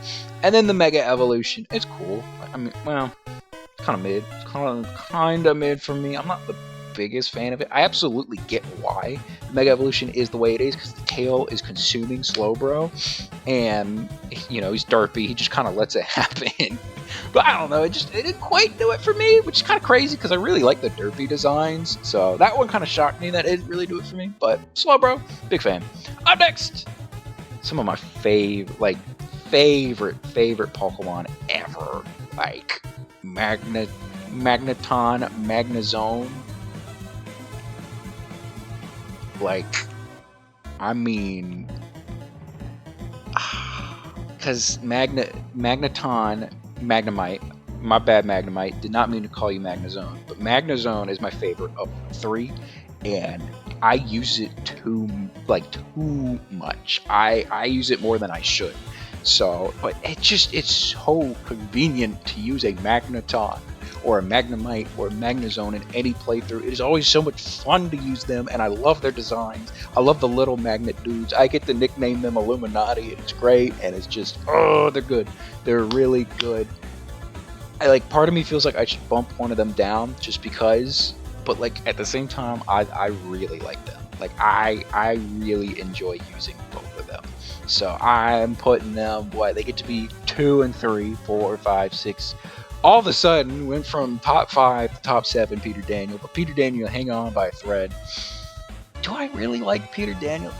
And then the Mega Evolution. It's cool. I mean, well, it's kind of mid. It's kind of mid for me. I'm not the biggest fan of it. I absolutely get why Mega Evolution is the way it is, because the tail is consuming Slowbro, and you know, he's derpy. He just kind of lets it happen. But I don't know, it didn't quite do it for me, which is kind of crazy because I really like the derpy designs. So that one kind of shocked me that it didn't really do it for me. But Slowbro, big fan. Up next, some of my favorite Pokemon ever, like Magneton, Magnezone. Like, I mean, because Magneton, Magnemite, my bad Magnemite, did not mean to call you Magnezone, but Magnezone is my favorite of the 3, and I use it too much. I use it more than I should. So, but it's so convenient to use a Magneton or a Magnemite or a Magnezone in any playthrough. It is always so much fun to use them, and I love their designs. I love the little magnet dudes. I get to nickname them Illuminati, and it's great, and it's just, oh, they're good. They're really good. Part of me feels like I should bump one of them down just because, but like at the same time, I really like them. Like I really enjoy using both of them. So I'm putting them, they get to be 2 and 3, 4, 5, 6. All of a sudden, went from top 5 to top 7 Peter Daniel. But Peter Daniel, hang on by a thread. Do I really like Peter Daniel?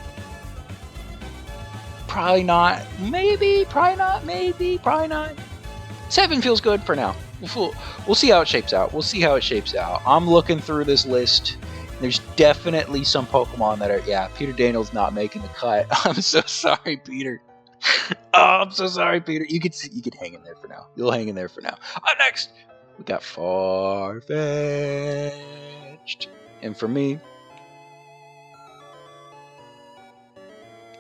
Probably not. Maybe. Probably not. Maybe. Probably not. 7 feels good for now. We'll see how it shapes out. I'm looking through this list. There's definitely some Pokemon that are, Peter Daniel's not making the cut. I'm so sorry, Peter. Oh, I'm so sorry, Peter. You could hang in there for now. You'll hang in there for now. Up next, we got Farfetch'd. And for me,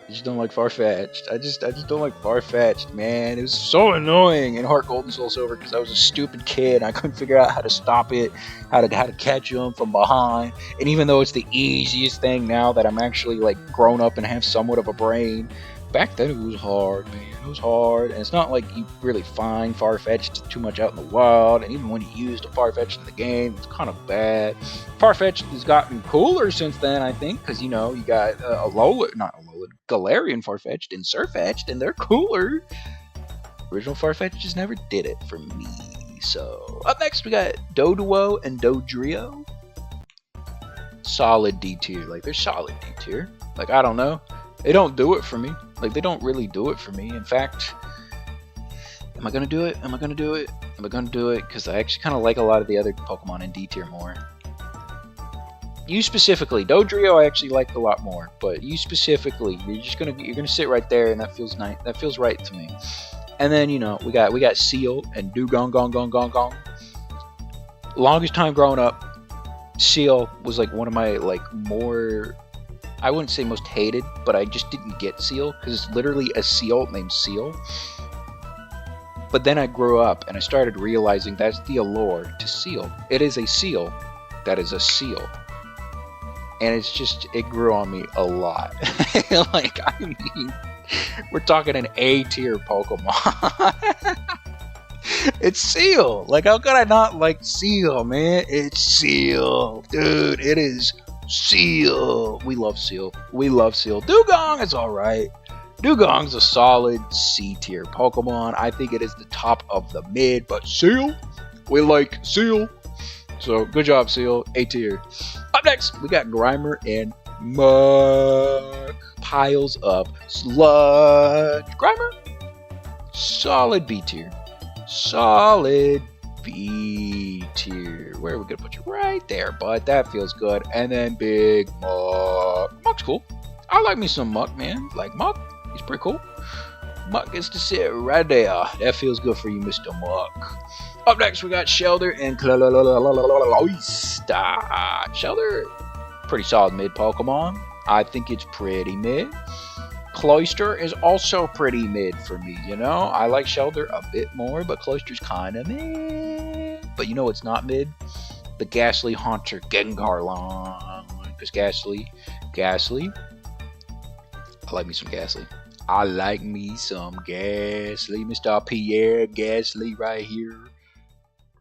I just don't like Farfetch'd. I just don't like Farfetch'd, man. It was so annoying in Heart Gold and Soul Silver because I was a stupid kid. I couldn't figure out how to stop it, how to catch him from behind. And even though it's the easiest thing now that I'm actually like grown up and have somewhat of a brain, back then it was hard, man. It was hard, and it's not like you really find Farfetch'd too much out in the wild. And even when you used a Farfetch'd in the game, it's kind of bad. Farfetch'd has gotten cooler since then, I think, because you know you got Galarian Farfetch'd and Surfetch'd, and they're cooler. Original Farfetch'd just never did it for me. So up next we got Doduo and Dodrio. Solid D tier, like they're solid D tier. Like I don't know. They don't do it for me. Like, they don't really do it for me. In fact, am I going to do it? Am I going to do it? Am I going to do it? Because I actually kind of like a lot of the other Pokemon in D tier more. You specifically, Dodrio I actually liked a lot more. But you specifically, you're gonna sit right there, and that feels nice. That feels right to me. And then, you know, we got Seal and Dugong Gong Gong Gong Gong. Longest time growing up, Seal was like one of my more, I wouldn't say most hated, but I just didn't get Seal because it's literally a seal named Seal. But then I grew up and I started realizing that's the allure to Seal. It is a seal that is a seal. And it's just, it grew on me a lot. Like, I mean, we're talking an A tier Pokemon. It's Seal. Like, how could I not like Seal, man? It's Seal. Dude, it is Seal. We love Seal. We love Seal. Dugong is alright. Dugong's a solid C tier Pokemon. I think it is the top of the mid, but Seal, we like Seal. So good job, Seal. A tier. Up next, we got Grimer and Muk. Piles of sludge. Grimer, solid B tier. Solid B tier. Where are we gonna put you? Right there, bud. That feels good. And then Big Muk. Muk's cool. I like me some Muk, man. Like Muk, he's pretty cool. Muk gets to sit right there. That feels good for you, Mr. Muk. Up next, we got Shelder and Cloyster. Shelder, pretty solid mid Pokemon. I think it's pretty mid. Cloyster is also pretty mid for me, you know? I like Shelder a bit more, but Cloyster's kind of mid. But you know what's not mid? The Ghastly Haunter Gengar line. Because Ghastly. I like me some Ghastly. I like me some Ghastly. Mr. Pierre Ghastly right here.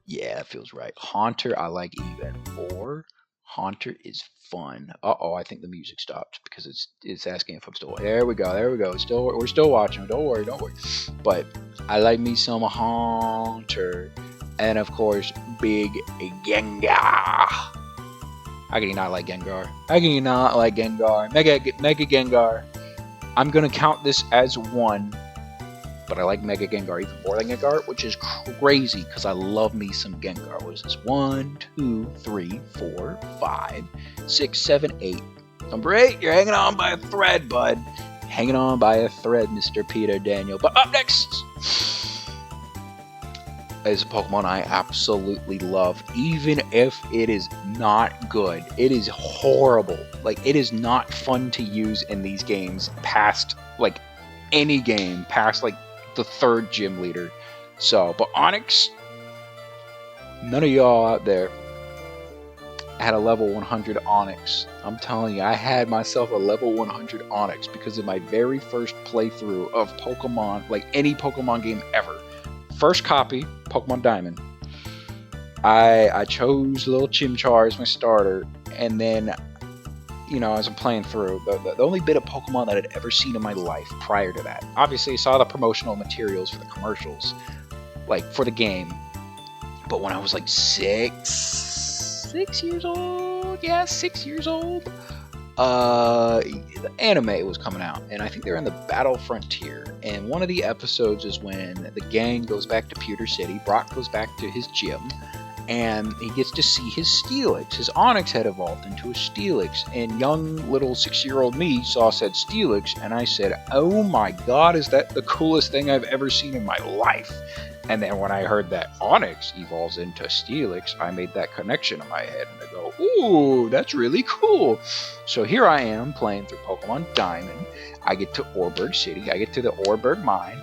Yeah, that feels right. Haunter, I like even more. Haunter is fun. Uh-oh, I think the music stopped because it's asking if I'm still. There we go. We're still watching. Don't worry. But I like me some Haunter, and of course, Big Gengar. How can you not like Gengar? Mega Gengar. I'm gonna count this as one, but I like Mega Gengar even more than Gengar, which is crazy because I love me some Gengar. What is this? 1, 2, 3, 4, 5, 6, 7, 8. Number 8, you're hanging on by a thread, bud. Hanging on by a thread, Mr. Peter Daniel. But up next is a Pokemon I absolutely love, even if it is not good. It is horrible. Like, it is not fun to use in these games past, like, any game past, like, the 3rd gym leader. So, but Onix, none of y'all out there had a level 100 Onix. I'm telling you, I had myself a level 100 Onix because of my very first playthrough of Pokemon, like any Pokemon game ever. First copy, Pokemon Diamond. I chose little Chimchar as my starter, and then, you know, as I'm playing through, the only bit of Pokemon that I'd ever seen in my life prior to that. Obviously, I saw the promotional materials for the commercials, like, for the game. But when I was, like, 6 years old? Yeah, 6 years old. The anime was coming out, and I think they're in the Battle Frontier. And one of the episodes is when the gang goes back to Pewter City. Brock goes back to his gym, and he gets to see his Steelix. His Onix had evolved into a Steelix, and young little 6-year-old me saw said Steelix, and I said, oh my god, is that the coolest thing I've ever seen in my life? And then when I heard that Onyx evolves into Steelix, I made that connection in my head and I go, ooh, that's really cool. So here I am playing through Pokemon Diamond. I get to Orberg City, I get to the Orberg Mine,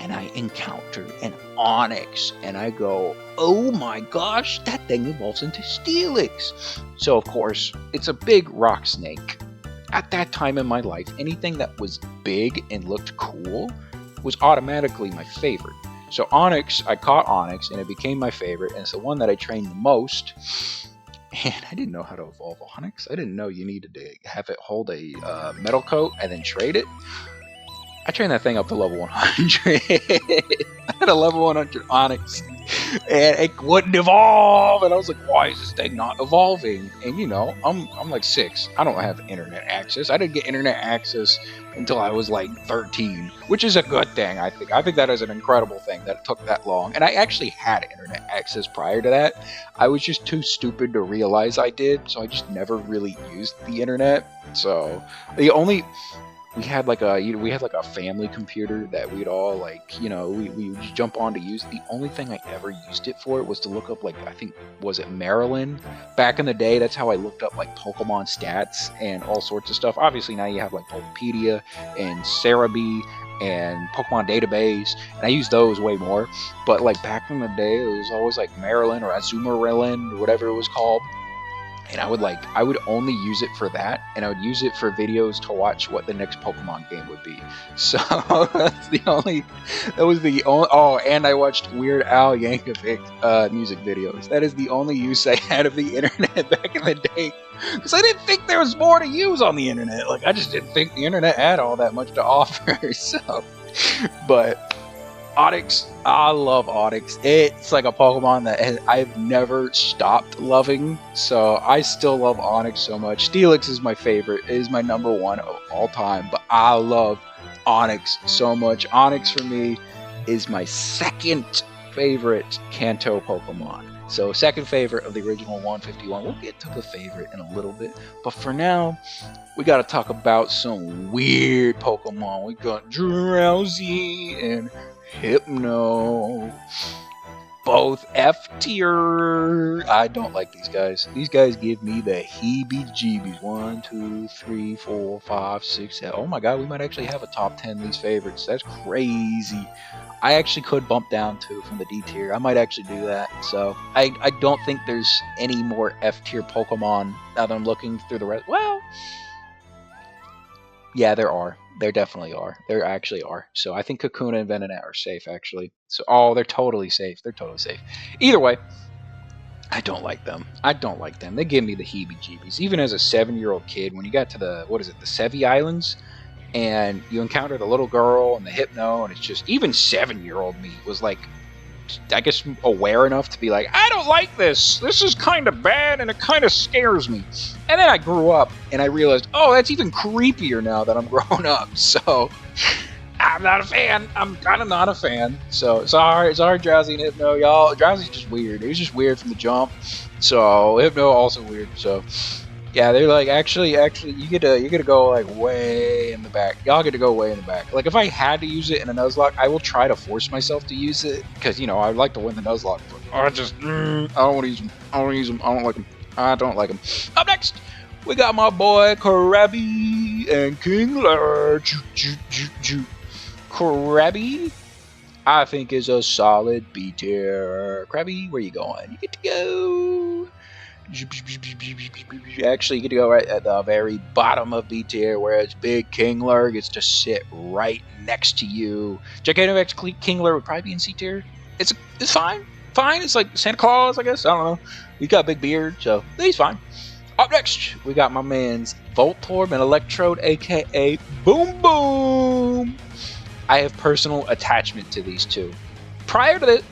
and I encounter an Onyx. And I go, oh my gosh, that thing evolves into Steelix. So of course, it's a big rock snake. At that time in my life, anything that was big and looked cool was automatically my favorite. So Onyx, I caught Onyx, and it became my favorite, and it's the one that I trained the most. And I didn't know how to evolve Onyx. I didn't know you needed to have it hold a metal coat and then trade it. I trained that thing up to level 100. I had a level 100 Onyx, and it wouldn't evolve. And I was like, why is this thing not evolving? And you know, I'm like 6. I don't have internet access. I didn't get internet access until I was like 13, which is a good thing, I think. I think that is an incredible thing that it took that long. And I actually had internet access prior to that. I was just too stupid to realize I did, so I just never really used the internet. So we had like a family computer that we'd all like, you know, we would just jump on to use. The only thing I ever used it for was to look up, like, I think, was it Maryland? Back in the day, that's how I looked up like Pokemon stats and all sorts of stuff. Obviously now you have like Pokepedia and Cerebi and Pokemon Database, and I use those way more. But like back in the day, it was always like Maryland or Azumariland or whatever it was called. And I would only use it for that, and I would use it for videos to watch what the next Pokemon game would be. So oh, and I watched Weird Al Yankovic music videos. That is the only use I had of the internet back in the day, because I didn't think there was more to use on the internet. Like, I just didn't think the internet had all that much to offer. So, but Onyx, I love Onyx. It's like a Pokemon that I've never stopped loving, so I still love Onyx so much. Steelix is my favorite. It is my number 1 of all time, but I love Onyx so much. Onyx for me is my second favorite Kanto Pokemon. So second favorite of the original 151. We'll get to the favorite in a little bit, but for now, we gotta talk about some weird Pokemon. We got Drowsy and Hypno, both F tier. I don't like these guys. These guys give me the heebie-jeebies. 1, 2, 3, 4, 5, 6, 7. Oh my god, we might actually have a top 10 least favorites. That's crazy. I actually could bump down 2 from the D tier. I might actually do that. So I don't think there's any more F tier Pokemon now that I'm looking through the rest. Well, yeah, there are. There definitely are. There actually are. So I think Kakuna and Venonat are safe, actually. So, oh, they're totally safe. They're totally safe. Either way, I don't like them. I don't like them. They give me the heebie-jeebies. Even as a 7-year-old kid, when you got to the Sevi Islands, and you encounter the little girl and the Hypno, and it's just, even 7-year-old me was like, I guess, aware enough to be like, I don't like this. This is kind of bad, and it kind of scares me. And then I grew up, and I realized, oh, that's even creepier now that I'm grown up. So, I'm not a fan. I'm kind of not a fan. So, sorry, Drowsy and Hypno, y'all. Drowsy's just weird. It was just weird from the jump. So, Hypno also weird. So, yeah, they're like, actually, you get to go like way in the back. Y'all get to go way in the back. Like, if I had to use it in a Nuzlocke, I will try to force myself to use it, because, you know, I'd like to win the Nuzlocke, but I don't want to use them. I don't like them. Up next, we got my boy Krabby and Kingler. Krabby, I think, is a solid B tier. Krabby, where you going? You get to go. Actually, you get to go right at the very bottom of B tier, whereas Big Kingler gets to sit right next to you. Gigantamax Kingler would probably be in C tier. It's fine. Fine. It's like Santa Claus, I guess. I don't know. He's got a big beard, so he's fine. Up next, we got my man's Voltorb and Electrode, aka Boom Boom. I have personal attachment to these two. Prior to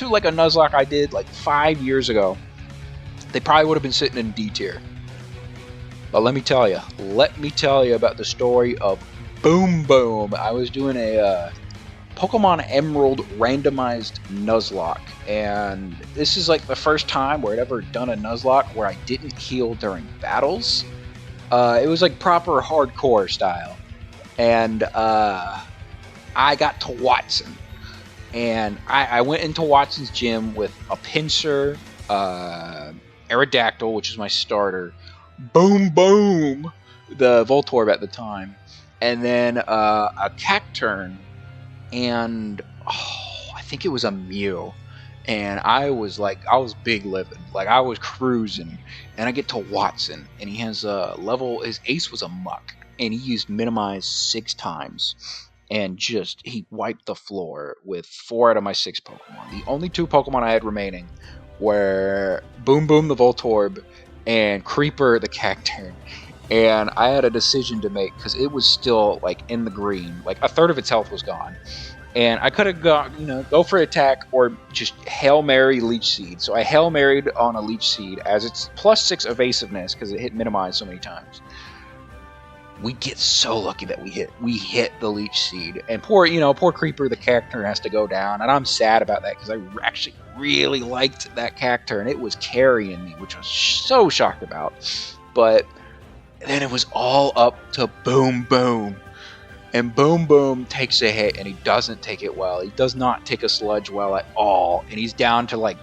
like a Nuzlocke I did like 5 years ago, they probably would have been sitting in D tier. But let me tell you about the story of Boom Boom. I was doing a Pokemon Emerald randomized Nuzlocke, and this is like the first time where I'd ever done a Nuzlocke where I didn't heal during battles. It was like proper hardcore style, and I got to Watson. And I went into Watson's gym with a pincer, Aerodactyl, which is my starter, Boom Boom, the Voltorb at the time, and then a Cacturn, and I think it was a Mew. And I was big living, like I was cruising, and I get to Watson, and he has a level. His ace was a Muck, and he used Minimize 6 times, and he wiped the floor with 4 out of my 6 Pokemon. The only 2 Pokemon I had remaining were Boom Boom the Voltorb and Creeper the Cacturn. And I had a decision to make because it was still like in the green, like a third of its health was gone. And I could have go for attack or just Hail Mary Leech Seed. So I Hail Married on a Leech Seed as it's +6 evasiveness because it hit Minimize so many times. We get so lucky that we hit the Leech Seed. And poor Creeper the Cacturn has to go down. And I'm sad about that because I actually really liked that Cacturn. It was carrying me, which I was so shocked about. But then it was all up to Boom Boom. And Boom Boom takes a hit, and he doesn't take it well. He does not take a sludge well at all, and he's down to like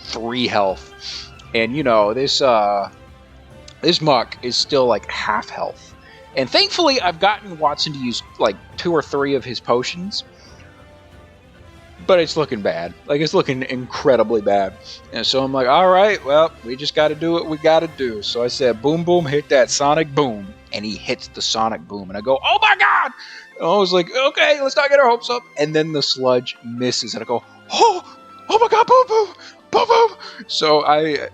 3 health. And this Muck is still like half health. And thankfully, I've gotten Watson to use like 2 or 3 of his potions, but it's looking bad. Like it's looking incredibly bad. And so I'm like, all right, well, we just got to do what we got to do. So I said, Boom Boom, hit that Sonic Boom. And he hits the Sonic Boom, and I go, oh my god! And I was like, okay, let's not get our hopes up. And then the sludge misses, and I go, oh my god, Boom Boom, Boom Boom! So I,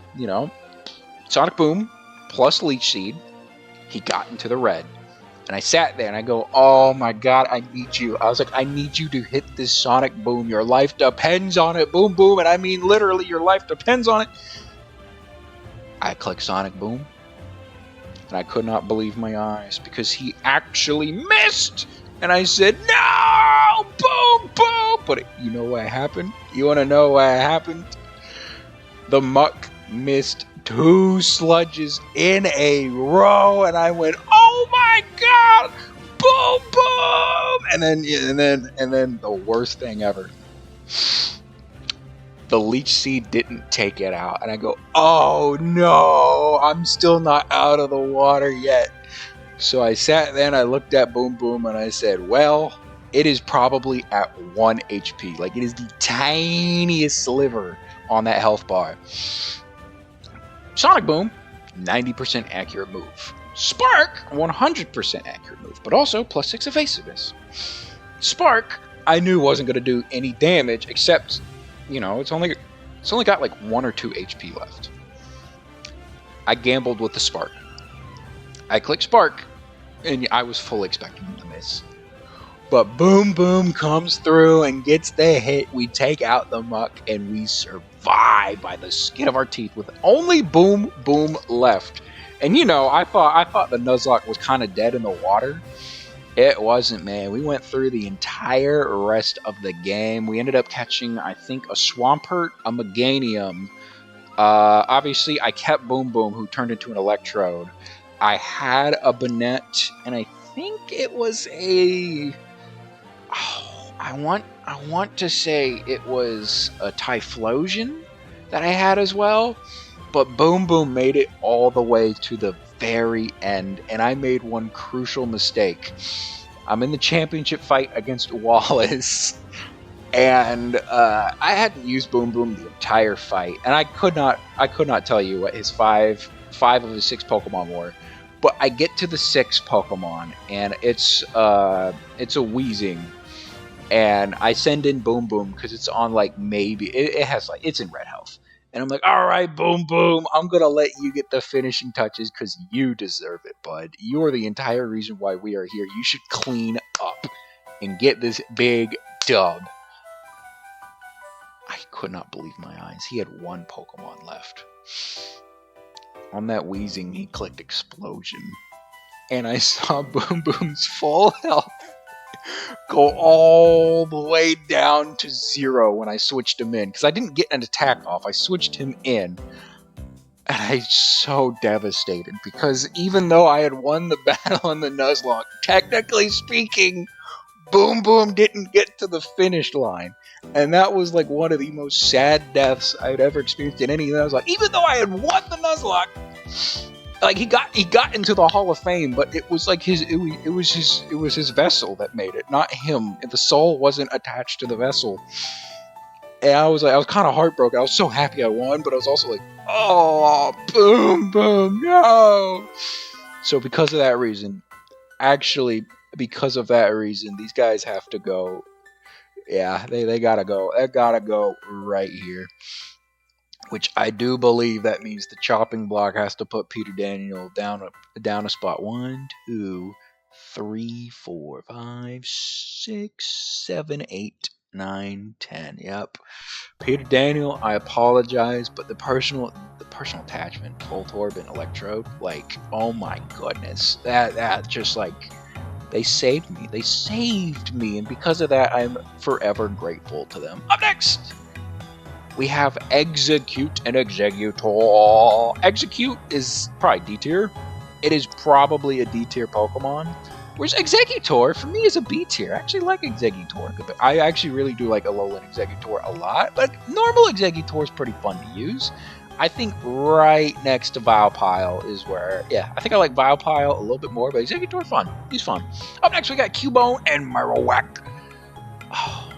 Sonic Boom plus Leech Seed, he got into the red. And I sat there, and I go, oh my god, I need you. I was like, I need you to hit this Sonic Boom. Your life depends on it, Boom Boom. And I mean, literally, your life depends on it. I click Sonic Boom. And I could not believe my eyes because he actually missed. And I said, no, Boom Boom. But you know what happened? You want to know what happened? The Muck missed 2 sludges in a row. And I went, oh my god, Boom Boom. And then the worst thing ever. The Leech Seed didn't take it out. And I go, oh no, I'm still not out of the water yet. So I sat there and I looked at Boom Boom and I said, well, it is probably at 1 HP. Like it is the tiniest sliver on that health bar. Sonic Boom, 90% accurate move. Spark, 100% accurate move, but also +6 evasiveness. Spark, I knew wasn't going to do any damage except... it's only got like 1 or 2 HP left. I gambled with the Spark. I clicked Spark, and I was fully expecting him to miss. But Boom Boom comes through and gets the hit. We take out the Muck, and we survive by the skin of our teeth with only Boom Boom left. And I thought the Nuzlocke was kind of dead in the water. It wasn't, man. We went through the entire rest of the game. We ended up catching, I think, a Swampert, a Meganium. Obviously, I kept Boom Boom, who turned into an Electrode. I had a Banette, and I think it was a... I want to say it was a Typhlosion that I had as well. But Boom Boom made it all the way to the very end, and I made one crucial mistake. I'm in the championship fight against Wallace, and I hadn't used Boom Boom the entire fight, and I could not tell you what his five of his 6 Pokemon were. But I get to the 6th Pokemon, and it's a Weezing, and I send in Boom Boom because it's on like it's in red health. And I'm like, all right, Boom Boom, I'm going to let you get the finishing touches because you deserve it, bud. You're the entire reason why we are here. You should clean up and get this big dub. I could not believe my eyes. He had 1 Pokemon left. On that Weezing, he clicked Explosion. And I saw Boom Boom's full health go all the way down to 0 when I switched him in. Because I didn't get an attack off. I switched him in. And I was so devastated. Because even though I had won the battle in the Nuzlocke, technically speaking, Boom Boom didn't get to the finish line. And that was like one of the most sad deaths I'd ever experienced in any Nuzlocke. Even though I had won the Nuzlocke, like he got into the Hall of Fame, but it was like it was his vessel that made it, not him. The soul wasn't attached to the vessel. And I was kind of heartbroken. I was so happy I won, but I was also like, oh, Boom Boom, no. So because of that reason, these guys have to go. Yeah, they gotta go. They gotta go right here. Which I do believe that means the chopping block has to put Peter Daniel down a spot. 1, 2, 3, 4, 5, 6, 7, 8, 9, 10. Yep. Peter Daniel, I apologize, but the personal attachment, Voltorb and Electrode, like, oh my goodness. That just like, they saved me, and because of that, I'm forever grateful to them. Up next, we have Execute and Exeggutor. Execute is probably D tier. It is probably a D tier Pokemon. Whereas Exeggutor, for me, is a B tier. I actually like Exeggutor. I actually really do like Alolan Exeggutor a lot. But normal Exeggutor is pretty fun to use. I think right next to Vilepile is where, I think I like Vilepile a little bit more, but Exeggutor fun. He's fun. Up next, we got Cubone and Marowak. Oh,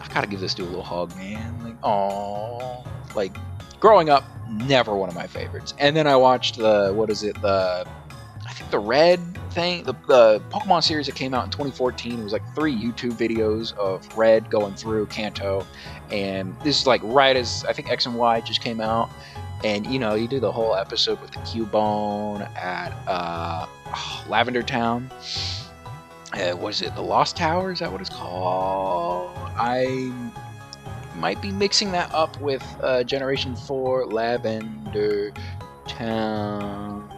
I gotta give this dude a little hug, man. Like, oh, like growing up, never one of my favorites. And then I watched the Red thing, the Pokemon series that came out in 2014. It was like 3 YouTube videos of Red going through Kanto, and this is like right as I think X and Y just came out, and you do the whole episode with the Cubone at Lavender Town. Was it the Lost Tower? Is that what it's called? I might be mixing that up with Generation 4 Lavender Town.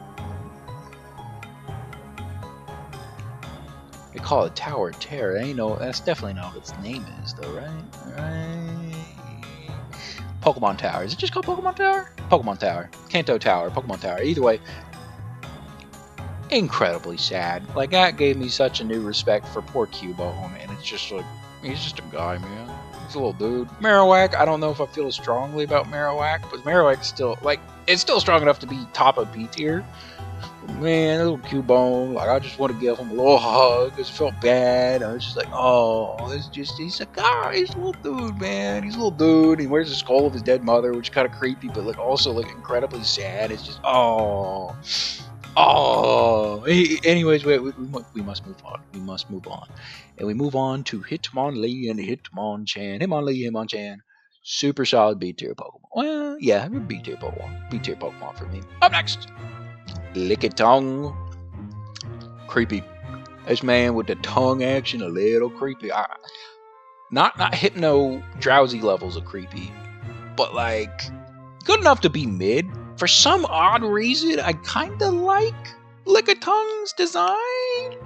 They call it Tower of Terror. That's definitely not what its name is, though, right? Right. Pokemon Tower. Is it just called Pokemon Tower? Pokemon Tower. Kanto Tower. Pokemon Tower. Either way, incredibly sad. Like, that gave me such a new respect for poor Cubone, and it's just like, he's just a guy, man. He's a little dude. Marowak, I don't know if I feel as strongly about Marowak, but Marowak's still, like, it's still strong enough to be top of B tier. Man, little Cubone, like, I just want to give him a little hug because I felt bad. I was just like, oh, he's a guy, he's a little dude, man. He's a little dude. He wears the skull of his dead mother, which is kind of creepy, but like also like incredibly sad. It's just, oh. Anyways, we must move on. We must move on. And we move on to Hitmonlee and Hitmonchan. Hitmonchan. Super solid B tier Pokemon. Well, yeah, B tier Pokemon. B tier Pokemon for me. Up next, Lickitung. Creepy. This man with the tongue action, a little creepy. Not hypno drowsy levels of creepy, but like good enough to be mid. For some odd reason, I kinda like Lickitung's design.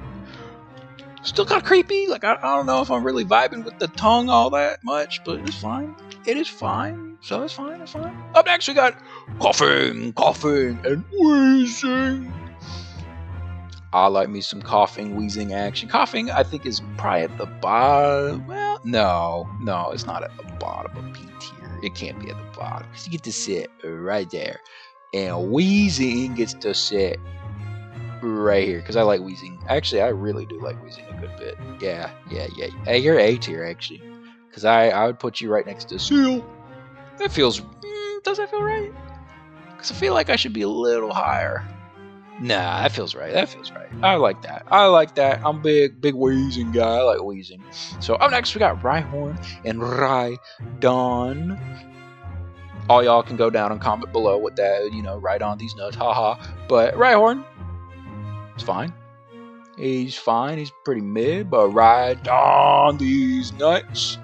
Still kinda creepy. Like, I don't know if I'm really vibing with the tongue all that much, but it's fine. It is fine. So it's fine. Up next, we got Coughing, and Wheezing. I like me some Coughing, Wheezing action. Coughing, I think, is probably at the bottom. Well, no, it's not at the bottom of B tier. It can't be at the bottom because you get to sit right there, and Wheezing gets to sit right here because I like Wheezing. Actually, I really do like Wheezing a good bit. Yeah. Hey, you're A tier actually, because I would put you right next to Seal. That feels. Does that feel right? Because I feel like I should be a little higher. Nah, that feels right. I like that. I'm a big Wheezing guy. I like Wheezing. So up next, we got Rhyhorn and Rhydon. All y'all can go down and comment below with that, right on these nuts, haha. But Rhyhorn, it's fine. He's fine. He's pretty mid, but Rhydon these nuts.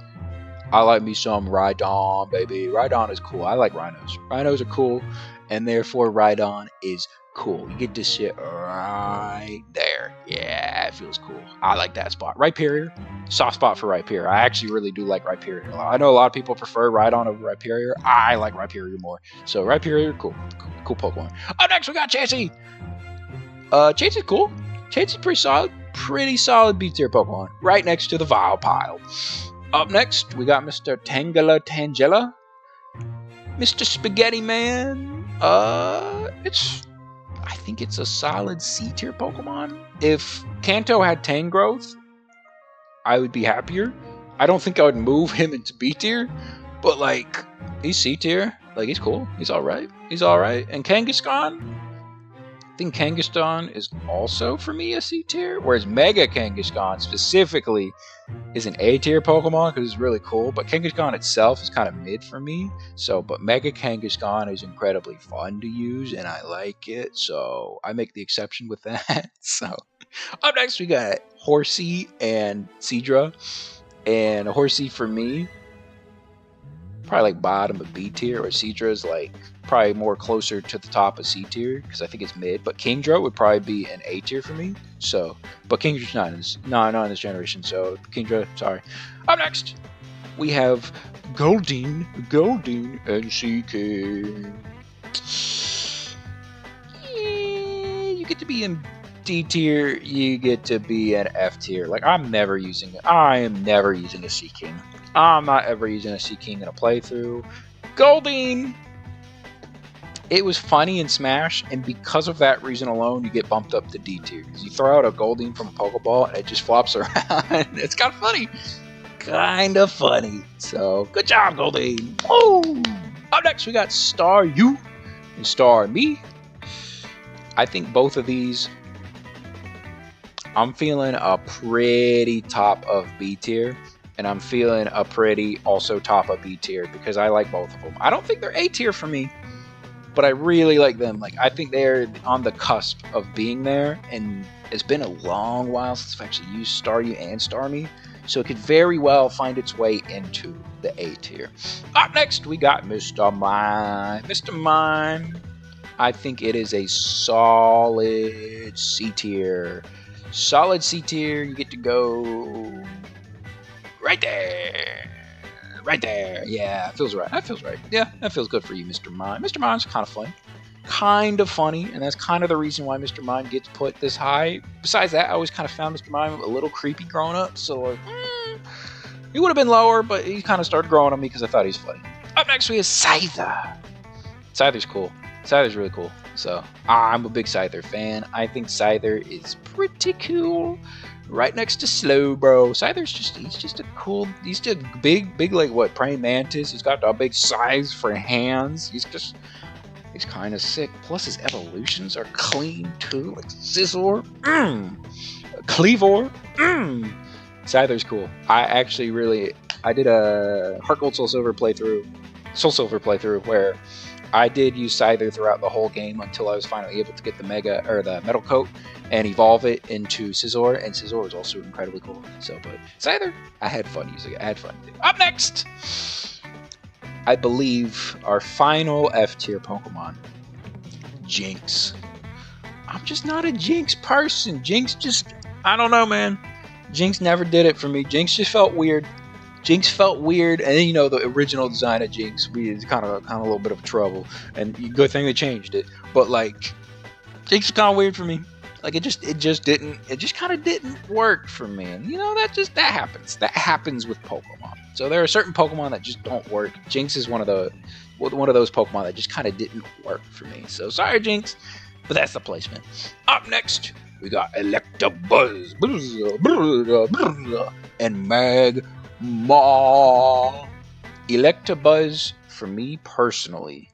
I like me some Rhydon, baby. Rhydon is cool. I like rhinos. Rhinos are cool, and therefore Rhydon is cool. You get to sit right there. Yeah, it feels cool. I like that spot. Rhyperior, soft spot for Rhyperior. I actually really do like Rhyperior a lot. I know a lot of people prefer Rhydon over Rhyperior. I like Rhyperior more. So Rhyperior, cool Pokemon. Up next, we got Chansey. Chansey's cool. Chansey's pretty solid. pretty solid B tier Pokemon, right next to the Vilepile. Up next, we got Mr. Tangela, Mr. Spaghetti Man. I think it's a solid C tier Pokemon. If Kanto had Tangrowth, I would be happier. I don't think I would move him into B tier, but like, he's C tier. Like, he's cool. He's alright. He's alright. And Kangaskhan, I think Kangaskhan is also, for me, a C tier, whereas Mega Kangaskhan specifically is an A tier Pokemon because it's really cool, but Kangaskhan itself is kind of mid for me. So, but Mega Kangaskhan is incredibly fun to use, and I like it, so I make the exception with that. So, up next we got Horsey and Seadra, and Horsey for me, probably like bottom of B tier, or Seadra's like probably more closer to the top of C tier because I think it's mid. But Kingdra would probably be an A tier for me. So, but Kingdra's not in this generation. So Kingdra, sorry. Up next, we have Goldeen, and CK. You get to be in D tier. You get to be an F tier. Like, I am never using a C King. I'm not ever using a C King in a playthrough. Goldeen! It was funny in Smash, and because of that reason alone, you get bumped up to D tier. Because you throw out a Goldeen from a Pokeball, and it just flops around. It's kind of funny. So, good job, Goldeen. Oh! Up next, we got Star You and Star Me. I think both of these, I'm feeling a pretty top of B tier. And I'm feeling a pretty also top of B tier because I like both of them. I don't think they're A tier for me, but I really like them. Like, I think they're on the cusp of being there, and it's been a long while since I've actually used Staryu and Starmie, so it could very well find its way into the A tier. Up next, we got Mr. Mime. Mr. Mime, I think it is a solid C tier. Solid C tier, you get to go right there. Yeah, it feels right. That feels right. Yeah, that feels good for you, Mr. Mime. Mr. Mime's kind of funny, and that's kind of the reason why Mr. Mime gets put this high. Besides that, I always kind of found Mr. Mime a little creepy growing up, so like, he would have been lower, but he kind of started growing on me because I thought he's funny. Up next, we have Scyther. Scyther's cool. Scyther's really cool. So, I'm a big Scyther fan. I think Scyther is pretty cool. Right next to Slowbro. Scyther's he's just big like what, praying mantis. He's got a big size for hands. He's kind of sick. Plus his evolutions are clean too, like Scizor, Cleavor. Scyther's cool. I did a Heart Gold Soul Silver playthrough where I did use Scyther throughout the whole game until I was finally able to get the Metal Coat and evolve it into Scizor, and Scizor is also incredibly cool. So, but Scyther, I had fun using it. Up next, I believe our final F tier Pokemon, Jinx. I'm just not a Jinx person. Jinx I don't know, man. Jinx never did it for me. Jinx just felt weird. And then, the original design of Jinx, it's kind of a little bit of trouble, and good thing they changed it. But like, Jinx is kind of weird for me. Like, it just kind of didn't work for me. And that happens. That happens with Pokemon. So there are certain Pokemon that just don't work. Jinx is one of those Pokemon that just kind of didn't work for me. So sorry, Jinx, but that's the placement. Up next, we got Electabuzz and Magmar. Electabuzz, for me personally,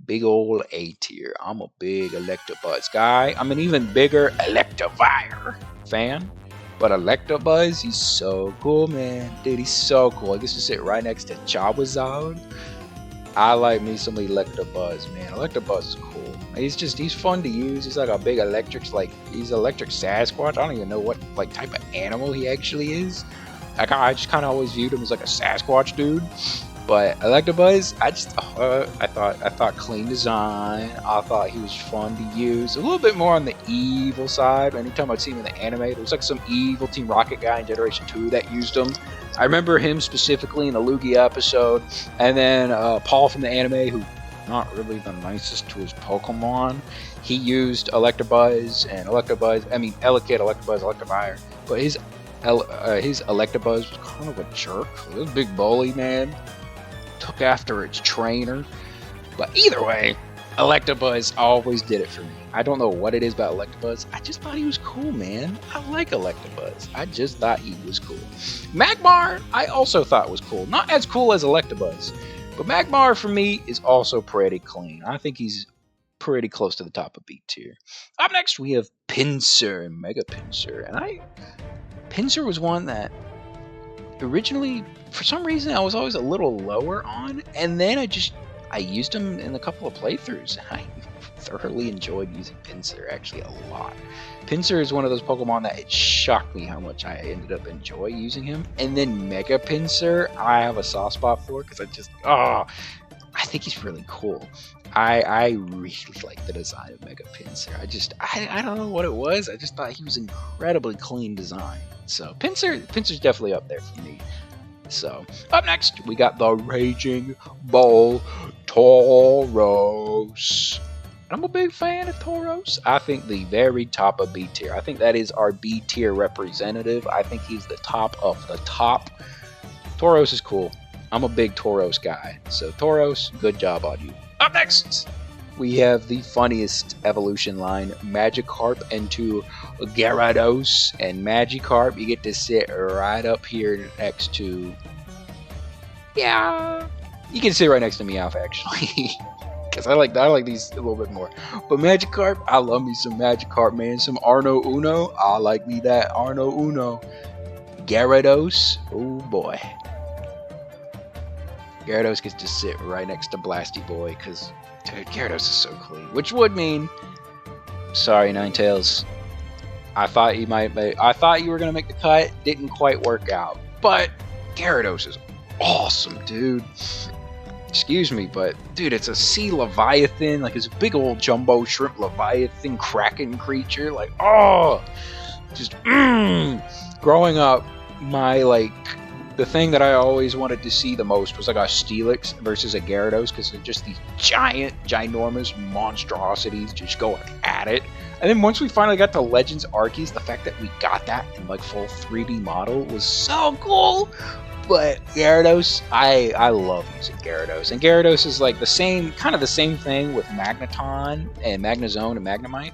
big old A tier. I'm a big Electabuzz guy. I'm an even bigger Electivire fan. But Electabuzz, he's so cool, man. Dude, he's so cool. I guess to sit right next to Charizard. I like me some Electabuzz, man. Electabuzz is cool. He's fun to use. He's like a big he's electric Sasquatch. I don't even know what type of animal he actually is. I just kind of always viewed him as like a Sasquatch dude. But Electabuzz, I thought clean design. I thought he was fun to use. A little bit more on the evil side. Anytime I'd see him in the anime, there was like some evil Team Rocket guy in Generation 2 that used him. I remember him specifically in the Lugia episode, and then Paul from the anime, who not really the nicest to his Pokemon. He used Electabuzz and Electabuzz, I mean Elekid, Electabuzz, Electivire, but his Electabuzz was kind of a jerk. It was a big bully, man. Took after its trainer. But either way, Electabuzz always did it for me. I don't know what it is about Electabuzz. I just thought he was cool, man. I like Electabuzz. I just thought he was cool. Magmar, I also thought was cool. Not as cool as Electabuzz. But Magmar, for me, is also pretty clean. I think he's pretty close to the top of B tier. Up next, we have Pinsir and Mega Pinsir. And Pinsir was one that originally, for some reason, I was always a little lower on. And then I used him in a couple of playthroughs. I thoroughly enjoyed using Pinsir, actually a lot. Pinsir is one of those Pokemon that it shocked me how much I ended up enjoying using him. And then Mega Pinsir, I have a soft spot for because I think he's really cool. I really like the design of Mega Pinsir. I don't know what it was. I just thought he was incredibly clean design. So Pinsir's definitely up there for me. So, up next, we got the Raging Bull Tauros. I'm a big fan of Tauros. I think the very top of B tier. I think that is our B tier representative. I think he's the top of the top. Tauros is cool. I'm a big Tauros guy. So, Tauros, good job on you. Up next, we have the funniest evolution line, Magikarp into Gyarados. And Magikarp, you get to sit right up here next to... Yeah, you can sit right next to Meowth, actually. Because I like these a little bit more. But Magikarp, I love me some Magikarp, man. Some Arno Uno, I like me that Arno Uno. Gyarados, oh boy. Gyarados gets to sit right next to Blasty Boy, because... Dude, Gyarados is so clean. Which would mean, sorry, Ninetales. I thought you were gonna make the cut. Didn't quite work out. But Gyarados is awesome, dude. Excuse me, but dude, it's a sea leviathan. Like, it's a big old jumbo shrimp leviathan kraken creature. Like, oh, just growing up, the thing that I always wanted to see the most was like a Steelix versus a Gyarados, because they're just these ginormous monstrosities just going at it. And then once we finally got to Legends Arceus, the fact that we got that in like full 3D model was so cool. But Gyarados, I love using Gyarados. And Gyarados is like the same thing with Magneton and Magnezone and Magnemite.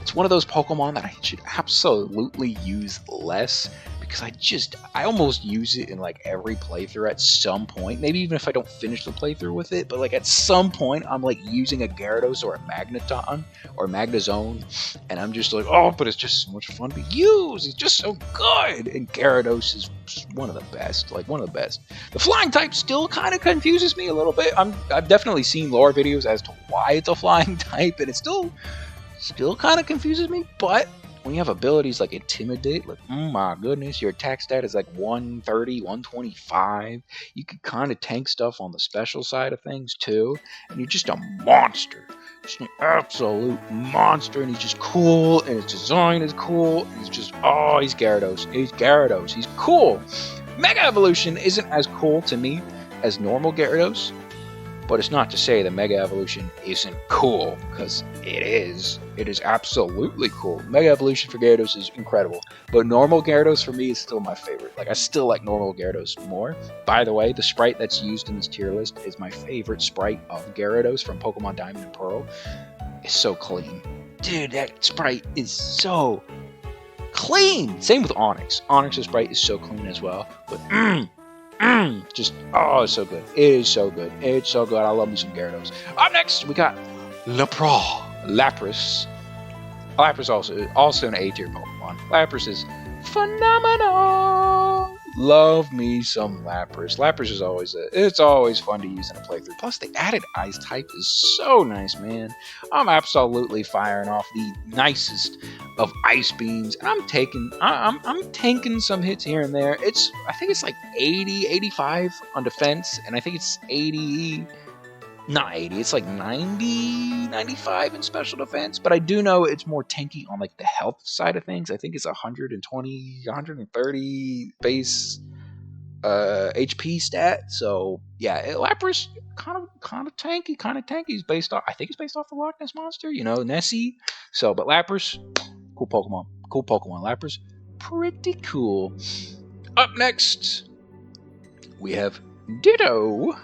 It's one of those Pokemon that I should absolutely use less, because I almost use it in like every playthrough at some point. Maybe even if I don't finish the playthrough with it, but like at some point I'm like using a Gyarados or a Magneton or Magnezone, and I'm just like, oh, but it's just so much fun to use. It's just so good. And Gyarados is one of the best, like one of the best. The flying type still kind of confuses me a little bit. I've definitely seen lore videos as to why it's a flying type, and it still kind of confuses me, but when you have abilities like Intimidate, like, oh my goodness, your attack stat is like 130, 125. You can kind of tank stuff on the special side of things too. And you're just a monster. Just an absolute monster. And he's just cool. And his design is cool. He's just, oh, he's Gyarados. He's Gyarados. He's cool. Mega Evolution isn't as cool to me as normal Gyarados. But it's not to say that Mega Evolution isn't cool, because it is. It is absolutely cool. Mega Evolution for Gyarados is incredible. But normal Gyarados for me is still my favorite. Like, I still like normal Gyarados more. By the way, the sprite that's used in this tier list is my favorite sprite of Gyarados from Pokemon Diamond and Pearl. It's so clean. Dude, that sprite is so clean! Same with Onix. Onix's sprite is so clean as well. But, just, oh, it's so good. It is so good. It's so good. I love me some Gyarados. Up next, we got Lapras. Lapras also an A-tier Pokemon. Lapras is phenomenal. Love me some Lapras. Lapras is it's always fun to use in a playthrough. Plus, the added Ice type is so nice, man. I'm absolutely firing off the nicest of Ice Beams. And I'm tanking some hits here and there. I think it's like 80, 85 on defense, and I think it's 80. Not 80, it's like 90, 95 in special defense, but I do know it's more tanky on like the health side of things. I think it's 120, 130 base HP stat. So yeah, Lapras kind of tanky, He's based off, I think it's based off the Loch Ness monster, Nessie. So, but Lapras, cool Pokemon. Lapras, pretty cool. Up next, we have Ditto.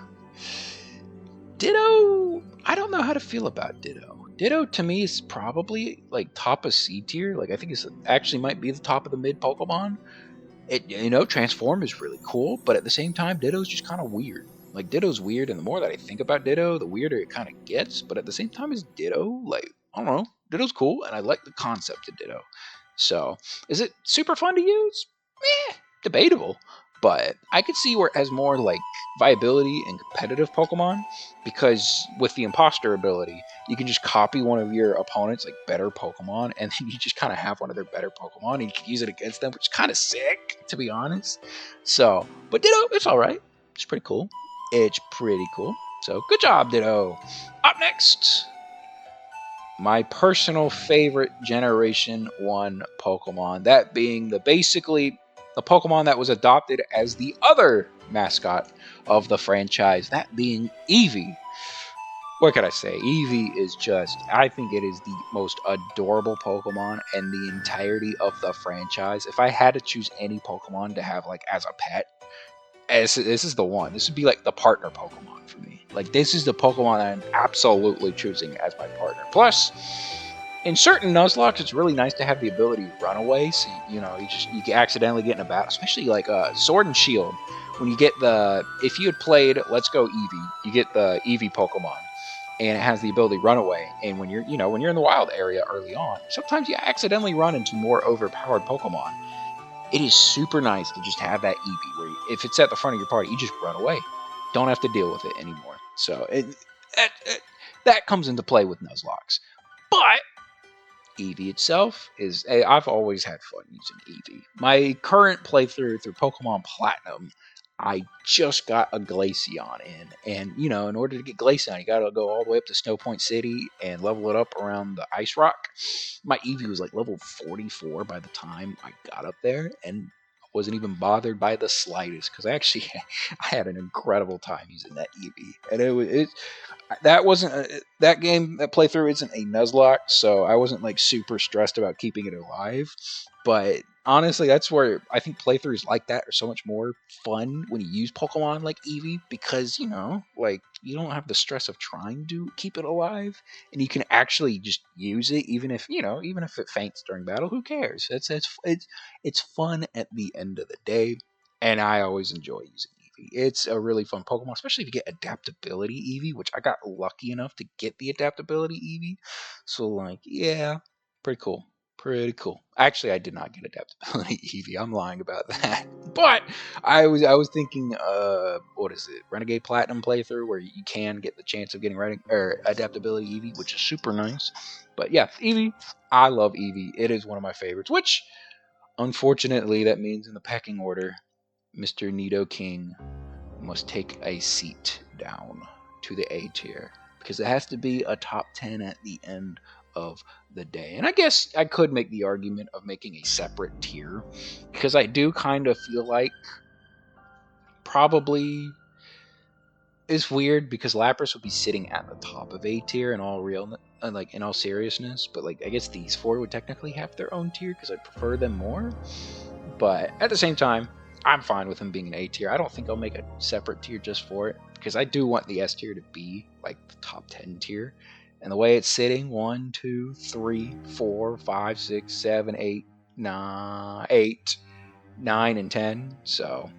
I don't know how to feel about Ditto. Ditto to me is probably like top of C tier. Like I think it's actually might be the top of the mid Pokemon. Transform is really cool, but at the same time, Ditto's just kind of weird. Like Ditto's weird, and the more that I think about Ditto, the weirder it kind of gets. But at the same time, as Ditto, like I don't know, Ditto's cool, and I like the concept of Ditto. So, is it super fun to use? Debatable. But I could see where it has more like viability and competitive Pokemon, because with the imposter ability, you can just copy one of your opponent's like better Pokemon, and then you just kind of have one of their better Pokemon, and you can use it against them, which is kind of sick, to be honest. So, but Ditto, it's all right. It's pretty cool. So, good job, Ditto. Up next, my personal favorite Generation 1 Pokemon, that being basically the Pokemon that was adopted as the other mascot of the franchise, that being Eevee. What could I say? Eevee is just, I think it is the most adorable Pokemon in the entirety of the franchise. If I had to choose any Pokemon to have like as a pet, this is the one. This would be like the partner Pokemon for me. Like this is the Pokemon I'm absolutely choosing as my partner. Plus, in certain Nuzlocke, it's really nice to have the ability to run away. So you can accidentally get in a battle, especially like Sword and Shield. When you get if you had played Let's Go Eevee, you get the Eevee Pokemon, and it has the ability to run away. And when you're in the wild area early on, sometimes you accidentally run into more overpowered Pokemon. It is super nice to just have that Eevee, where if it's at the front of your party, you just run away. Don't have to deal with it anymore. So that comes into play with Nuzlocks. But Eevee itself I've always had fun using Eevee. My current playthrough through Pokemon Platinum, I just got a Glaceon in. And, in order to get Glaceon, you gotta go all the way up to Snow Point City and level it up around the Ice Rock. My Eevee was like level 44 by the time I got up there, and I wasn't even bothered by the slightest, because I had an incredible time using that Eevee. And that playthrough isn't a Nuzlocke, so I wasn't like super stressed about keeping it alive. But honestly, that's where I think playthroughs like that are so much more fun when you use Pokemon like Eevee, because like you don't have the stress of trying to keep it alive, and you can actually just use it, even if it faints during battle. Who cares? It's fun at the end of the day, and I always enjoy using Eevee. It's a really fun Pokemon, especially if you get adaptability Eevee, which I got lucky enough to get the adaptability Eevee. So like, yeah, pretty cool. Actually, I did not get adaptability Eevee. I'm lying about that. But I was thinking, what is it? Renegade Platinum playthrough, where you can get the chance of getting adaptability Eevee, which is super nice. But yeah, Eevee, I love Eevee. It is one of my favorites. Which, unfortunately, that means in the pecking order, Mr. Nidoking must take a seat down to the A tier, because it has to be a top 10 at the end of the day. And I guess I could make the argument of making a separate tier, because I do kind of feel like probably it's weird, because Lapras would be sitting at the top of A tier in all seriousness, but like I guess these four would technically have their own tier because I prefer them more. But at the same time, I'm fine with him being an A tier. I don't think I'll make a separate tier just for it, because I do want the S tier to be like the top 10 tier. And the way it's sitting, 1, 2, 3, 4, 5, 6, 7, 8, 9, and 10. So,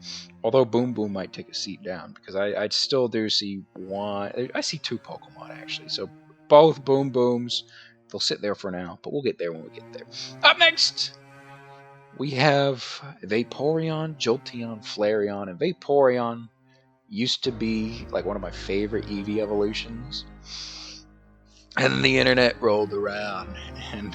although Boom Boom might take a seat down, because I still do see one. I see two Pokemon actually. So both Boom Booms, they'll sit there for now, but we'll get there when we get there. Up next, we have Vaporeon, Jolteon, Flareon, and Vaporeon used to be like one of my favorite Eevee evolutions. And the internet rolled around, and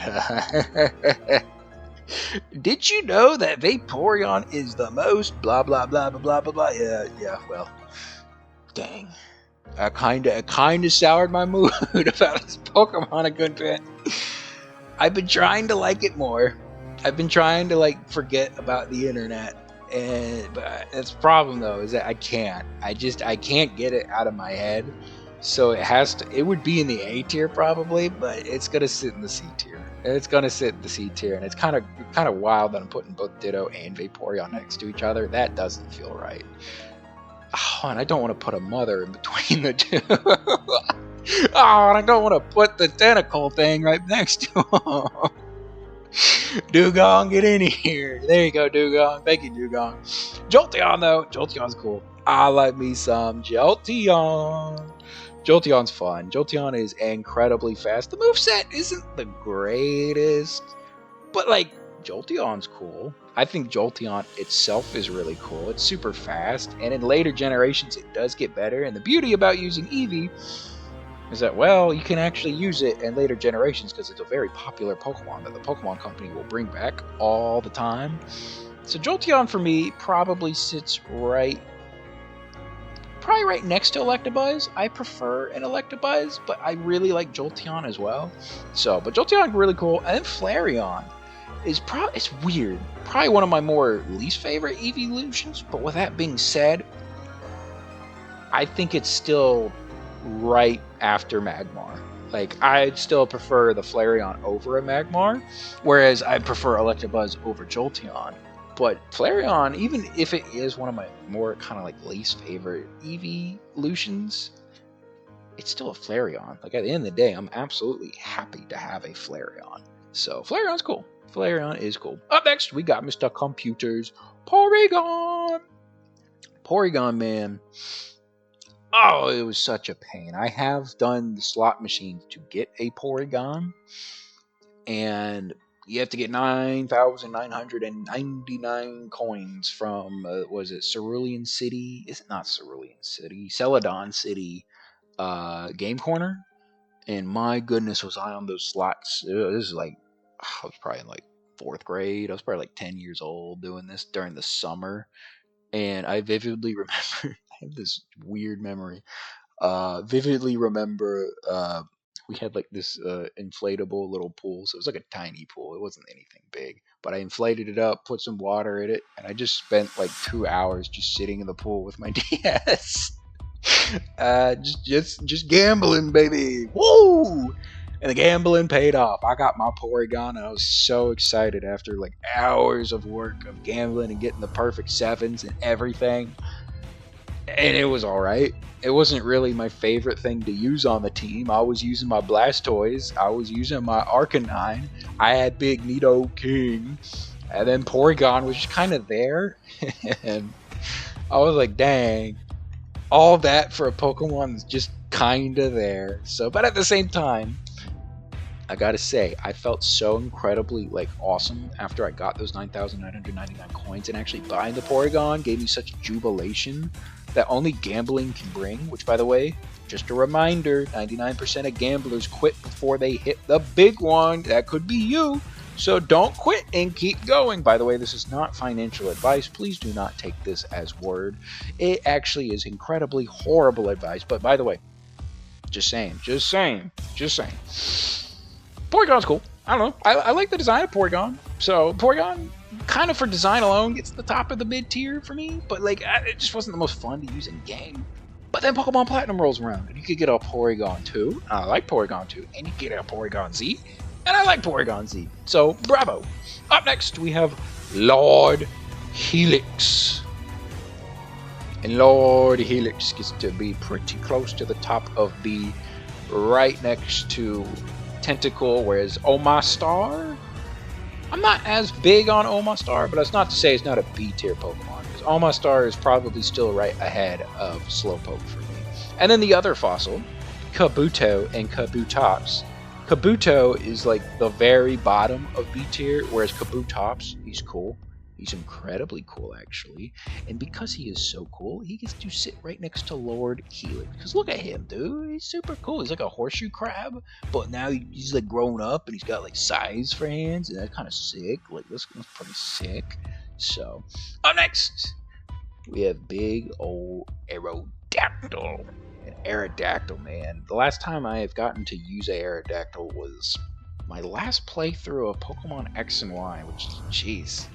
did you know that Vaporeon is the most blah blah blah blah blah blah blah? Yeah. Well, dang, I kinda soured my mood about this Pokemon a good bit. I've been trying to like it more. I've been trying to like forget about the internet But that's the problem though, is that I can't. I can't get it out of my head. So it would be in the A tier probably, but it's gonna sit in the C tier. It's gonna sit in the C tier, and it's kind of wild that I'm putting both Ditto and Vaporeon next to each other. That doesn't feel right. Oh, and I don't want to put a mother in between the two. Oh, and I don't want to put the tentacle thing right next to him. Dugong, get in here. There you go, Dugong. Thank you, Dugong. Jolteon, though. Jolteon's cool. I like me some Jolteon. Jolteon's fun. Jolteon is incredibly fast. The moveset isn't the greatest, but, like, Jolteon's cool. I think Jolteon itself is really cool. It's super fast, and in later generations, it does get better. And the beauty about using Eevee is that, well, you can actually use it in later generations because it's a very popular Pokemon that the Pokemon Company will bring back all the time. So Jolteon for me probably sits right next to Electabuzz. I prefer an Electabuzz, but I really like Jolteon as well. So, but Jolteon is really cool. And then Flareon is it's weird. Probably one of my more least favorite evolutions, but with that being said, I think it's still right after Magmar. Like, I'd still prefer the Flareon over a Magmar, whereas I prefer Electabuzz over Jolteon. But Flareon, even if it is one of my more kind of like least favorite evolutions, it's still a Flareon. Like, at the end of the day, I'm absolutely happy to have a Flareon. So Flareon's cool. Flareon is cool. Up next, we got Mr. Computer's Porygon. Porygon, man. Oh, it was such a pain. I have done the slot machines to get a Porygon, and you have to get 9,999 coins from, was it Cerulean City? Is it not Cerulean City? Celadon City Game Corner. And my goodness, was I on those slots. This is like, I was probably in like 4th grade. I was probably like 10 years old doing this during the summer. And I vividly remember, I have this weird memory. Vividly remember we had like this inflatable little pool. So it was like a tiny pool. It wasn't anything big. But I inflated it up, put some water in it, and I just spent like 2 hours just sitting in the pool with my DS. Just gambling, baby. Woo! And the gambling paid off. I got my Porygon, and I was so excited after like hours of work of gambling and getting the perfect 7s and everything. And it was alright. It wasn't really my favorite thing to use on the team. I was using my Blastoise. I was using my Arcanine. I had Big Nidoking. And then Porygon was just kind of there. And I was like, dang. All that for a Pokemon is just kind of there. So, but at the same time, I gotta say, I felt so incredibly like awesome after I got those 9,999 coins, and actually buying the Porygon gave me such jubilation that only gambling can bring. Which, by the way, just a reminder, 99% of gamblers quit before they hit the big one. That could be you. So don't quit and keep going. By the way, this is not financial advice. Please do not take this as word. It actually is incredibly horrible advice. But by the way, just saying. Porygon's cool. I don't know. I like the design of Porygon. So Porygon, kind of for design alone, gets the top of the mid tier for me. But like, it just wasn't the most fun to use in game. But then Pokemon Platinum rolls around, and you could get a Porygon 2. I like Porygon 2, and you get a Porygon Z. And I like Porygon Z. So, bravo. Up next, we have Lord Helix. And Lord Helix gets to be pretty close to the top of B, right next to Tentacle, whereas Omastar, I'm not as big on Omastar, but that's not to say it's not a B tier Pokemon, because Omastar is probably still right ahead of Slowpoke for me. And then the other fossil, Kabuto and Kabutops. Kabuto is like the very bottom of B tier, whereas Kabutops, he's cool. He's incredibly cool, actually. And because he is so cool, he gets to sit right next to Lord Helix. Because look at him, dude. He's super cool. He's like a horseshoe crab, but now he's like grown up and he's got like size for hands, and that's kind of sick. Like, that's pretty sick. So, up next, we have big old Aerodactyl. An Aerodactyl, man. The last time I have gotten to use a Aerodactyl was my last playthrough of Pokemon X and Y, which, jeez,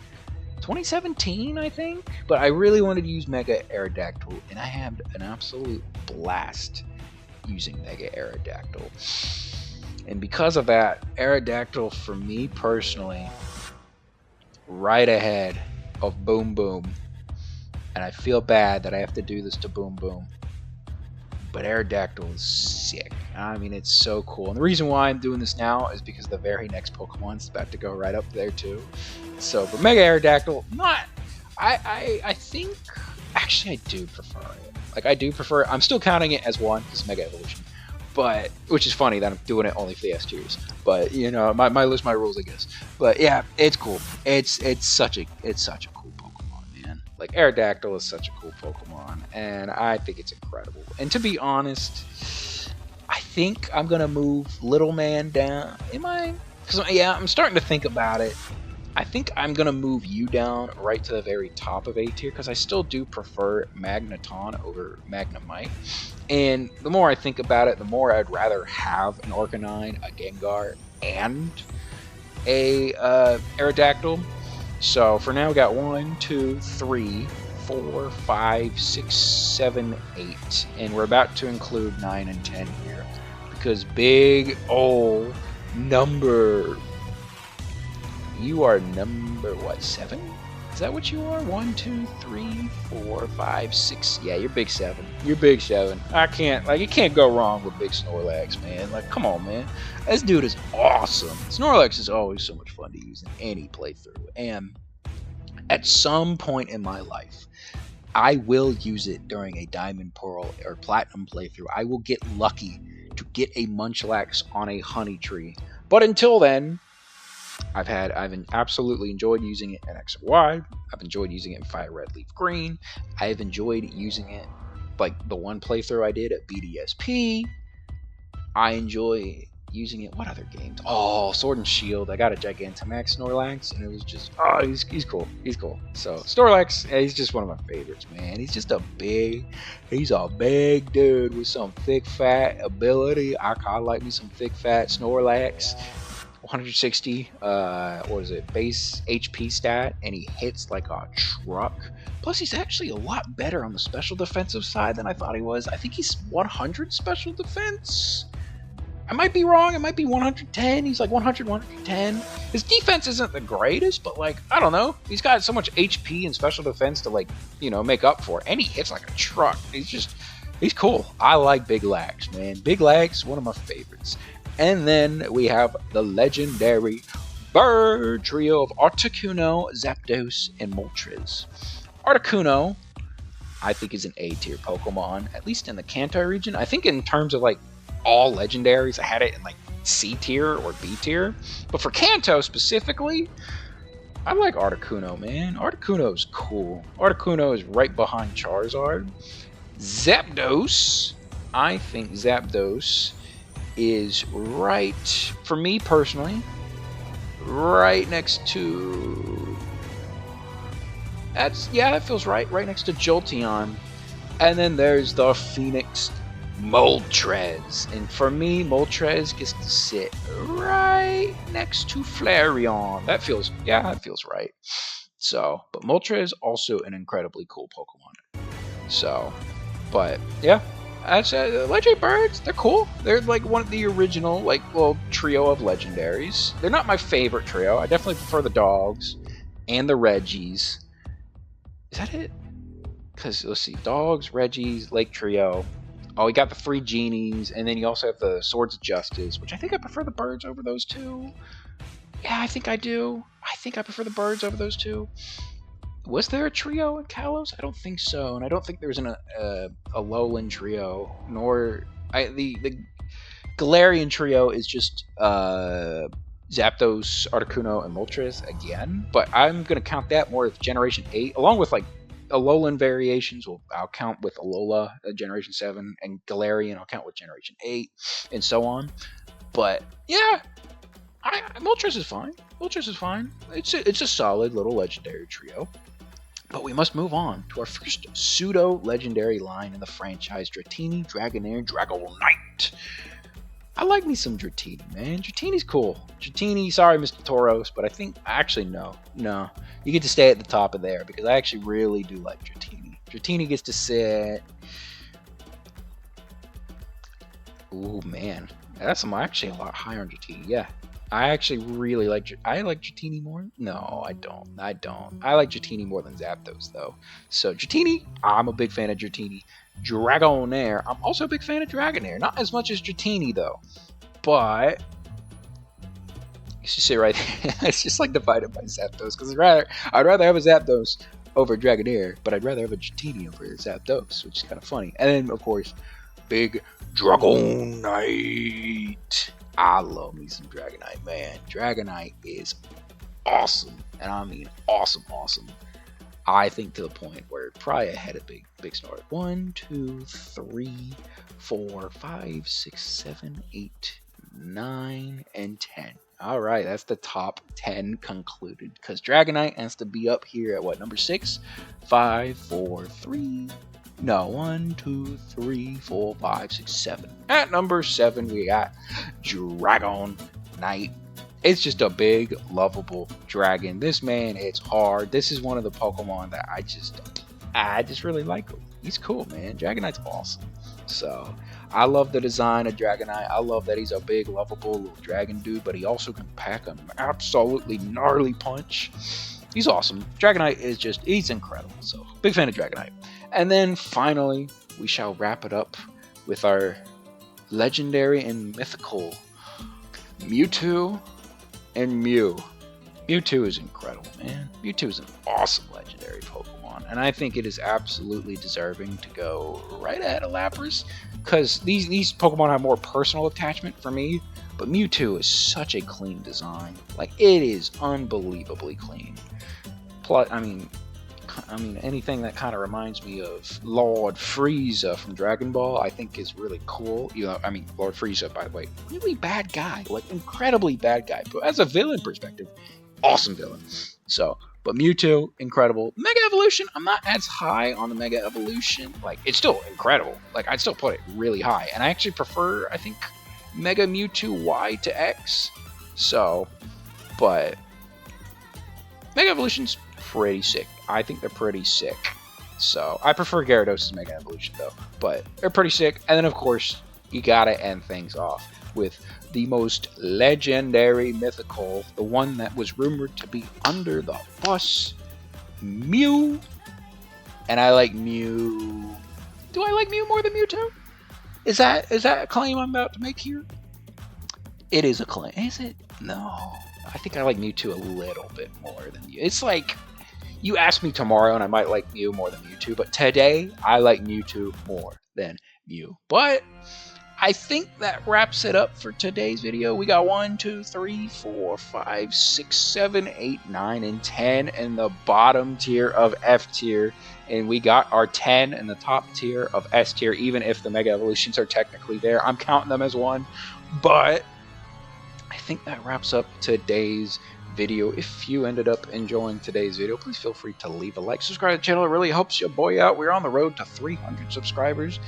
2017, I think. But I really wanted to use Mega Aerodactyl, and I had an absolute blast using Mega Aerodactyl. And because of that, Aerodactyl for me personally, right ahead of Boom Boom. And I feel bad that I have to do this to Boom Boom. But Aerodactyl is sick. I mean, it's so cool. And the reason why I'm doing this now is because the very next Pokemon's about to go right up there too. So, but Mega Aerodactyl, I think, actually I do prefer it. Like, I do prefer it. I'm still counting it as one, because Mega Evolution. But, which is funny that I'm doing it only for the S tiers. But, you know, my list my rules, I guess. But yeah, it's cool. It's such a cool Pokemon, man. Like, Aerodactyl is such a cool Pokemon, and I think it's incredible. And to be honest, I think I'm gonna move Little Man down. Am I? Because yeah, I'm starting to think about it. I think I'm gonna move you down right to the very top of A tier, because I still do prefer Magneton over Magnemite. And the more I think about it, the more I'd rather have an Arcanine, a Gengar, and a Aerodactyl. So for now, we got 1, 2, 3, 4, 5, 6, 7, 8, and we're about to include 9 and 10 here, because big ol' number. You are number what, 7? Is that what you are? 1, 2, 3, 4, 5, 6. Yeah, you're big 7. You're big 7. I can't, like, you can't go wrong with big Snorlax, man. Like, come on, man. This dude is awesome. Snorlax is always so much fun to use in any playthrough. And at some point in my life, I will use it during a Diamond, Pearl, or Platinum playthrough. I will get lucky to get a Munchlax on a Honey Tree. But until then, I've absolutely enjoyed using it in X and Y. I've enjoyed using it in Fire Red, Leaf Green. I've enjoyed using it, like the one playthrough I did at BDSP. I enjoy using it. What other games? Oh, Sword and Shield. I got a Gigantamax Snorlax, and it was just, oh, he's cool. He's cool. So Snorlax, yeah, he's just one of my favorites, man. He's a big dude with some thick fat ability. I like me some thick fat Snorlax. 160 what is it, base HP stat, and he hits like a truck. Plus he's actually a lot better on the special defensive side than I thought he was. I think he's 100 special defense. I might be wrong. It might be 110. He's like 100, 110. His defense isn't the greatest, but like, I don't know, he's got so much HP and special defense to, like, you know, make up for it. And he hits like a truck. He's cool. I like Big Lax, man. Big Lax, one of my favorites. And then we have the legendary bird trio of Articuno, Zapdos, and Moltres. Articuno, I think, is an A tier Pokemon, at least in the Kanto region. I think in terms of like all legendaries, I had it in like C tier or B tier. But for Kanto specifically, I like Articuno, man. Articuno is cool. Articuno is right behind Charizard. Zapdos, I think Zapdos is right, for me personally, right next to, that feels right next to Jolteon. And then there's the Phoenix Moltres, and for me, Moltres gets to sit right next to Flareon. That feels right. So, but Moltres also an incredibly cool Pokemon. So, but yeah, that's legendary birds. They're cool. They're like one of the original, like, little trio of legendaries. They're not my favorite trio. I definitely prefer the dogs and the Reggies. Is that it? Because let's see, dogs, Reggies, Lake Trio. Oh, we got the 3 genies, and then you also have the Swords of Justice, which I think I prefer the birds over those two. Yeah, I think I do. I think I prefer the birds over those two. Was there a trio in Kalos? I don't think so, and I don't think there's a Alolan trio, nor the Galarian trio is just Zapdos, Articuno, and Moltres again. But I'm gonna count that more as Generation 8, along with like Alolan variations. I'll count with Alola, Generation 7, and Galarian I'll count with Generation 8, and so on. But yeah, Moltres is fine. Moltres is fine. It's a solid little legendary trio. But we must move on to our first pseudo-legendary line in the franchise, Dratini, Dragonair, Dragonite. I like me some Dratini, man. Dratini's cool. Dratini, sorry, Mr. Tauros, but I think actually no. You get to stay at the top of there because I actually really do like Dratini. Dratini gets to sit. Ooh, man, that's actually a lot higher on Dratini. Yeah, I actually really like. I like Dratini more. No, I don't. I like Dratini more than Zapdos though. So Dratini, I'm a big fan of Dratini. Dragonair, I'm also a big fan of Dragonair. Not as much as Dratini though, but you should sit right there. It's just like divided by Zapdos because I'd rather have a Zapdos over Dragonair, but I'd rather have a Dratini over Zapdos, which is kind of funny. And then of course, big Dragonite. I love me some Dragonite, man. Dragonite is awesome, and I mean awesome. I think to the point where it's probably ahead of Big Snort. 1, 2, 3, 4, 5, 6, 7, 8, 9, and 10. All right, that's the top 10 concluded because Dragonite has to be up here at what, number 6? 5, 4, 3. No, 1, 2, 3, 4, 5, 6, 7. At number 7, we got Dragonite. It's just a big, lovable dragon. This man hits hard. This is one of the Pokemon that I just really like him. He's cool, man. Dragonite's awesome. So, I love the design of Dragonite. I love that he's a big, lovable little dragon dude, but he also can pack an absolutely gnarly punch. He's awesome. Dragonite is he's incredible. So, big fan of Dragonite. And then, finally, we shall wrap it up with our legendary and mythical Mewtwo and Mew. Mewtwo is incredible, man. Mewtwo is an awesome legendary Pokemon, and I think it is absolutely deserving to go right ahead of Lapras, because these Pokemon have more personal attachment for me, but Mewtwo is such a clean design. Like, it is unbelievably clean. Plus, I mean, anything that kind of reminds me of Lord Frieza from Dragon Ball, I think is really cool. Lord Frieza, by the way, really bad guy, like incredibly bad guy. But as a villain perspective, awesome villain. So, but Mewtwo, incredible. Mega Evolution, I'm not as high on the Mega Evolution. Like, it's still incredible. Like, I'd still put it really high. And I actually prefer, I think, Mega Mewtwo Y to X. So, but Mega Evolution's pretty sick. I think they're pretty sick. So, I prefer Gyarados' Mega Evolution, though. But they're pretty sick. And then, of course, you gotta end things off with the most legendary mythical, the one that was rumored to be under the bus, Mew. And I like Mew. Do I like Mew more than Mewtwo? Is that a claim I'm about to make here? It is a claim. Is it? No. I think I like Mewtwo a little bit more than Mew. It's like, you ask me tomorrow and I might like Mew more than Mewtwo, but today I like Mewtwo more than Mew. But I think that wraps it up for today's video. We got 1, 2, 3, 4, 5, 6, 7, 8, 9, and 10 in the bottom tier of F tier. And we got our 10 in the top tier of S tier, even if the Mega Evolutions are technically there. I'm counting them as one. But I think that wraps up today's video. If you ended up enjoying today's video, please feel free to leave a like, subscribe to the channel. It really helps your boy out. We're on the road to 300 subscribers.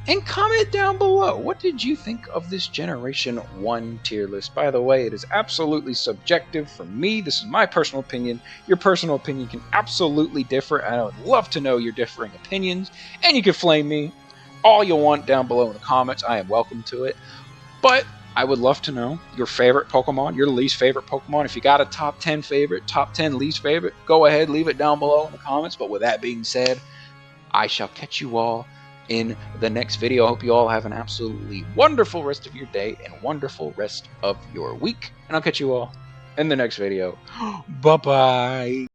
And comment down below, what did you think of this Generation 1 tier list? By the way, it is absolutely subjective for me. This is my personal opinion. Your personal opinion can absolutely differ, and I would love to know your differing opinions. And you can flame me all you want down below in the comments. I am welcome to it. But I would love to know your favorite Pokemon, your least favorite Pokemon. If you got a top 10 favorite, top 10 least favorite, go ahead, leave it down below in the comments. But with that being said, I shall catch you all in the next video. I hope you all have an absolutely wonderful rest of your day and wonderful rest of your week. And I'll catch you all in the next video. Bye-bye.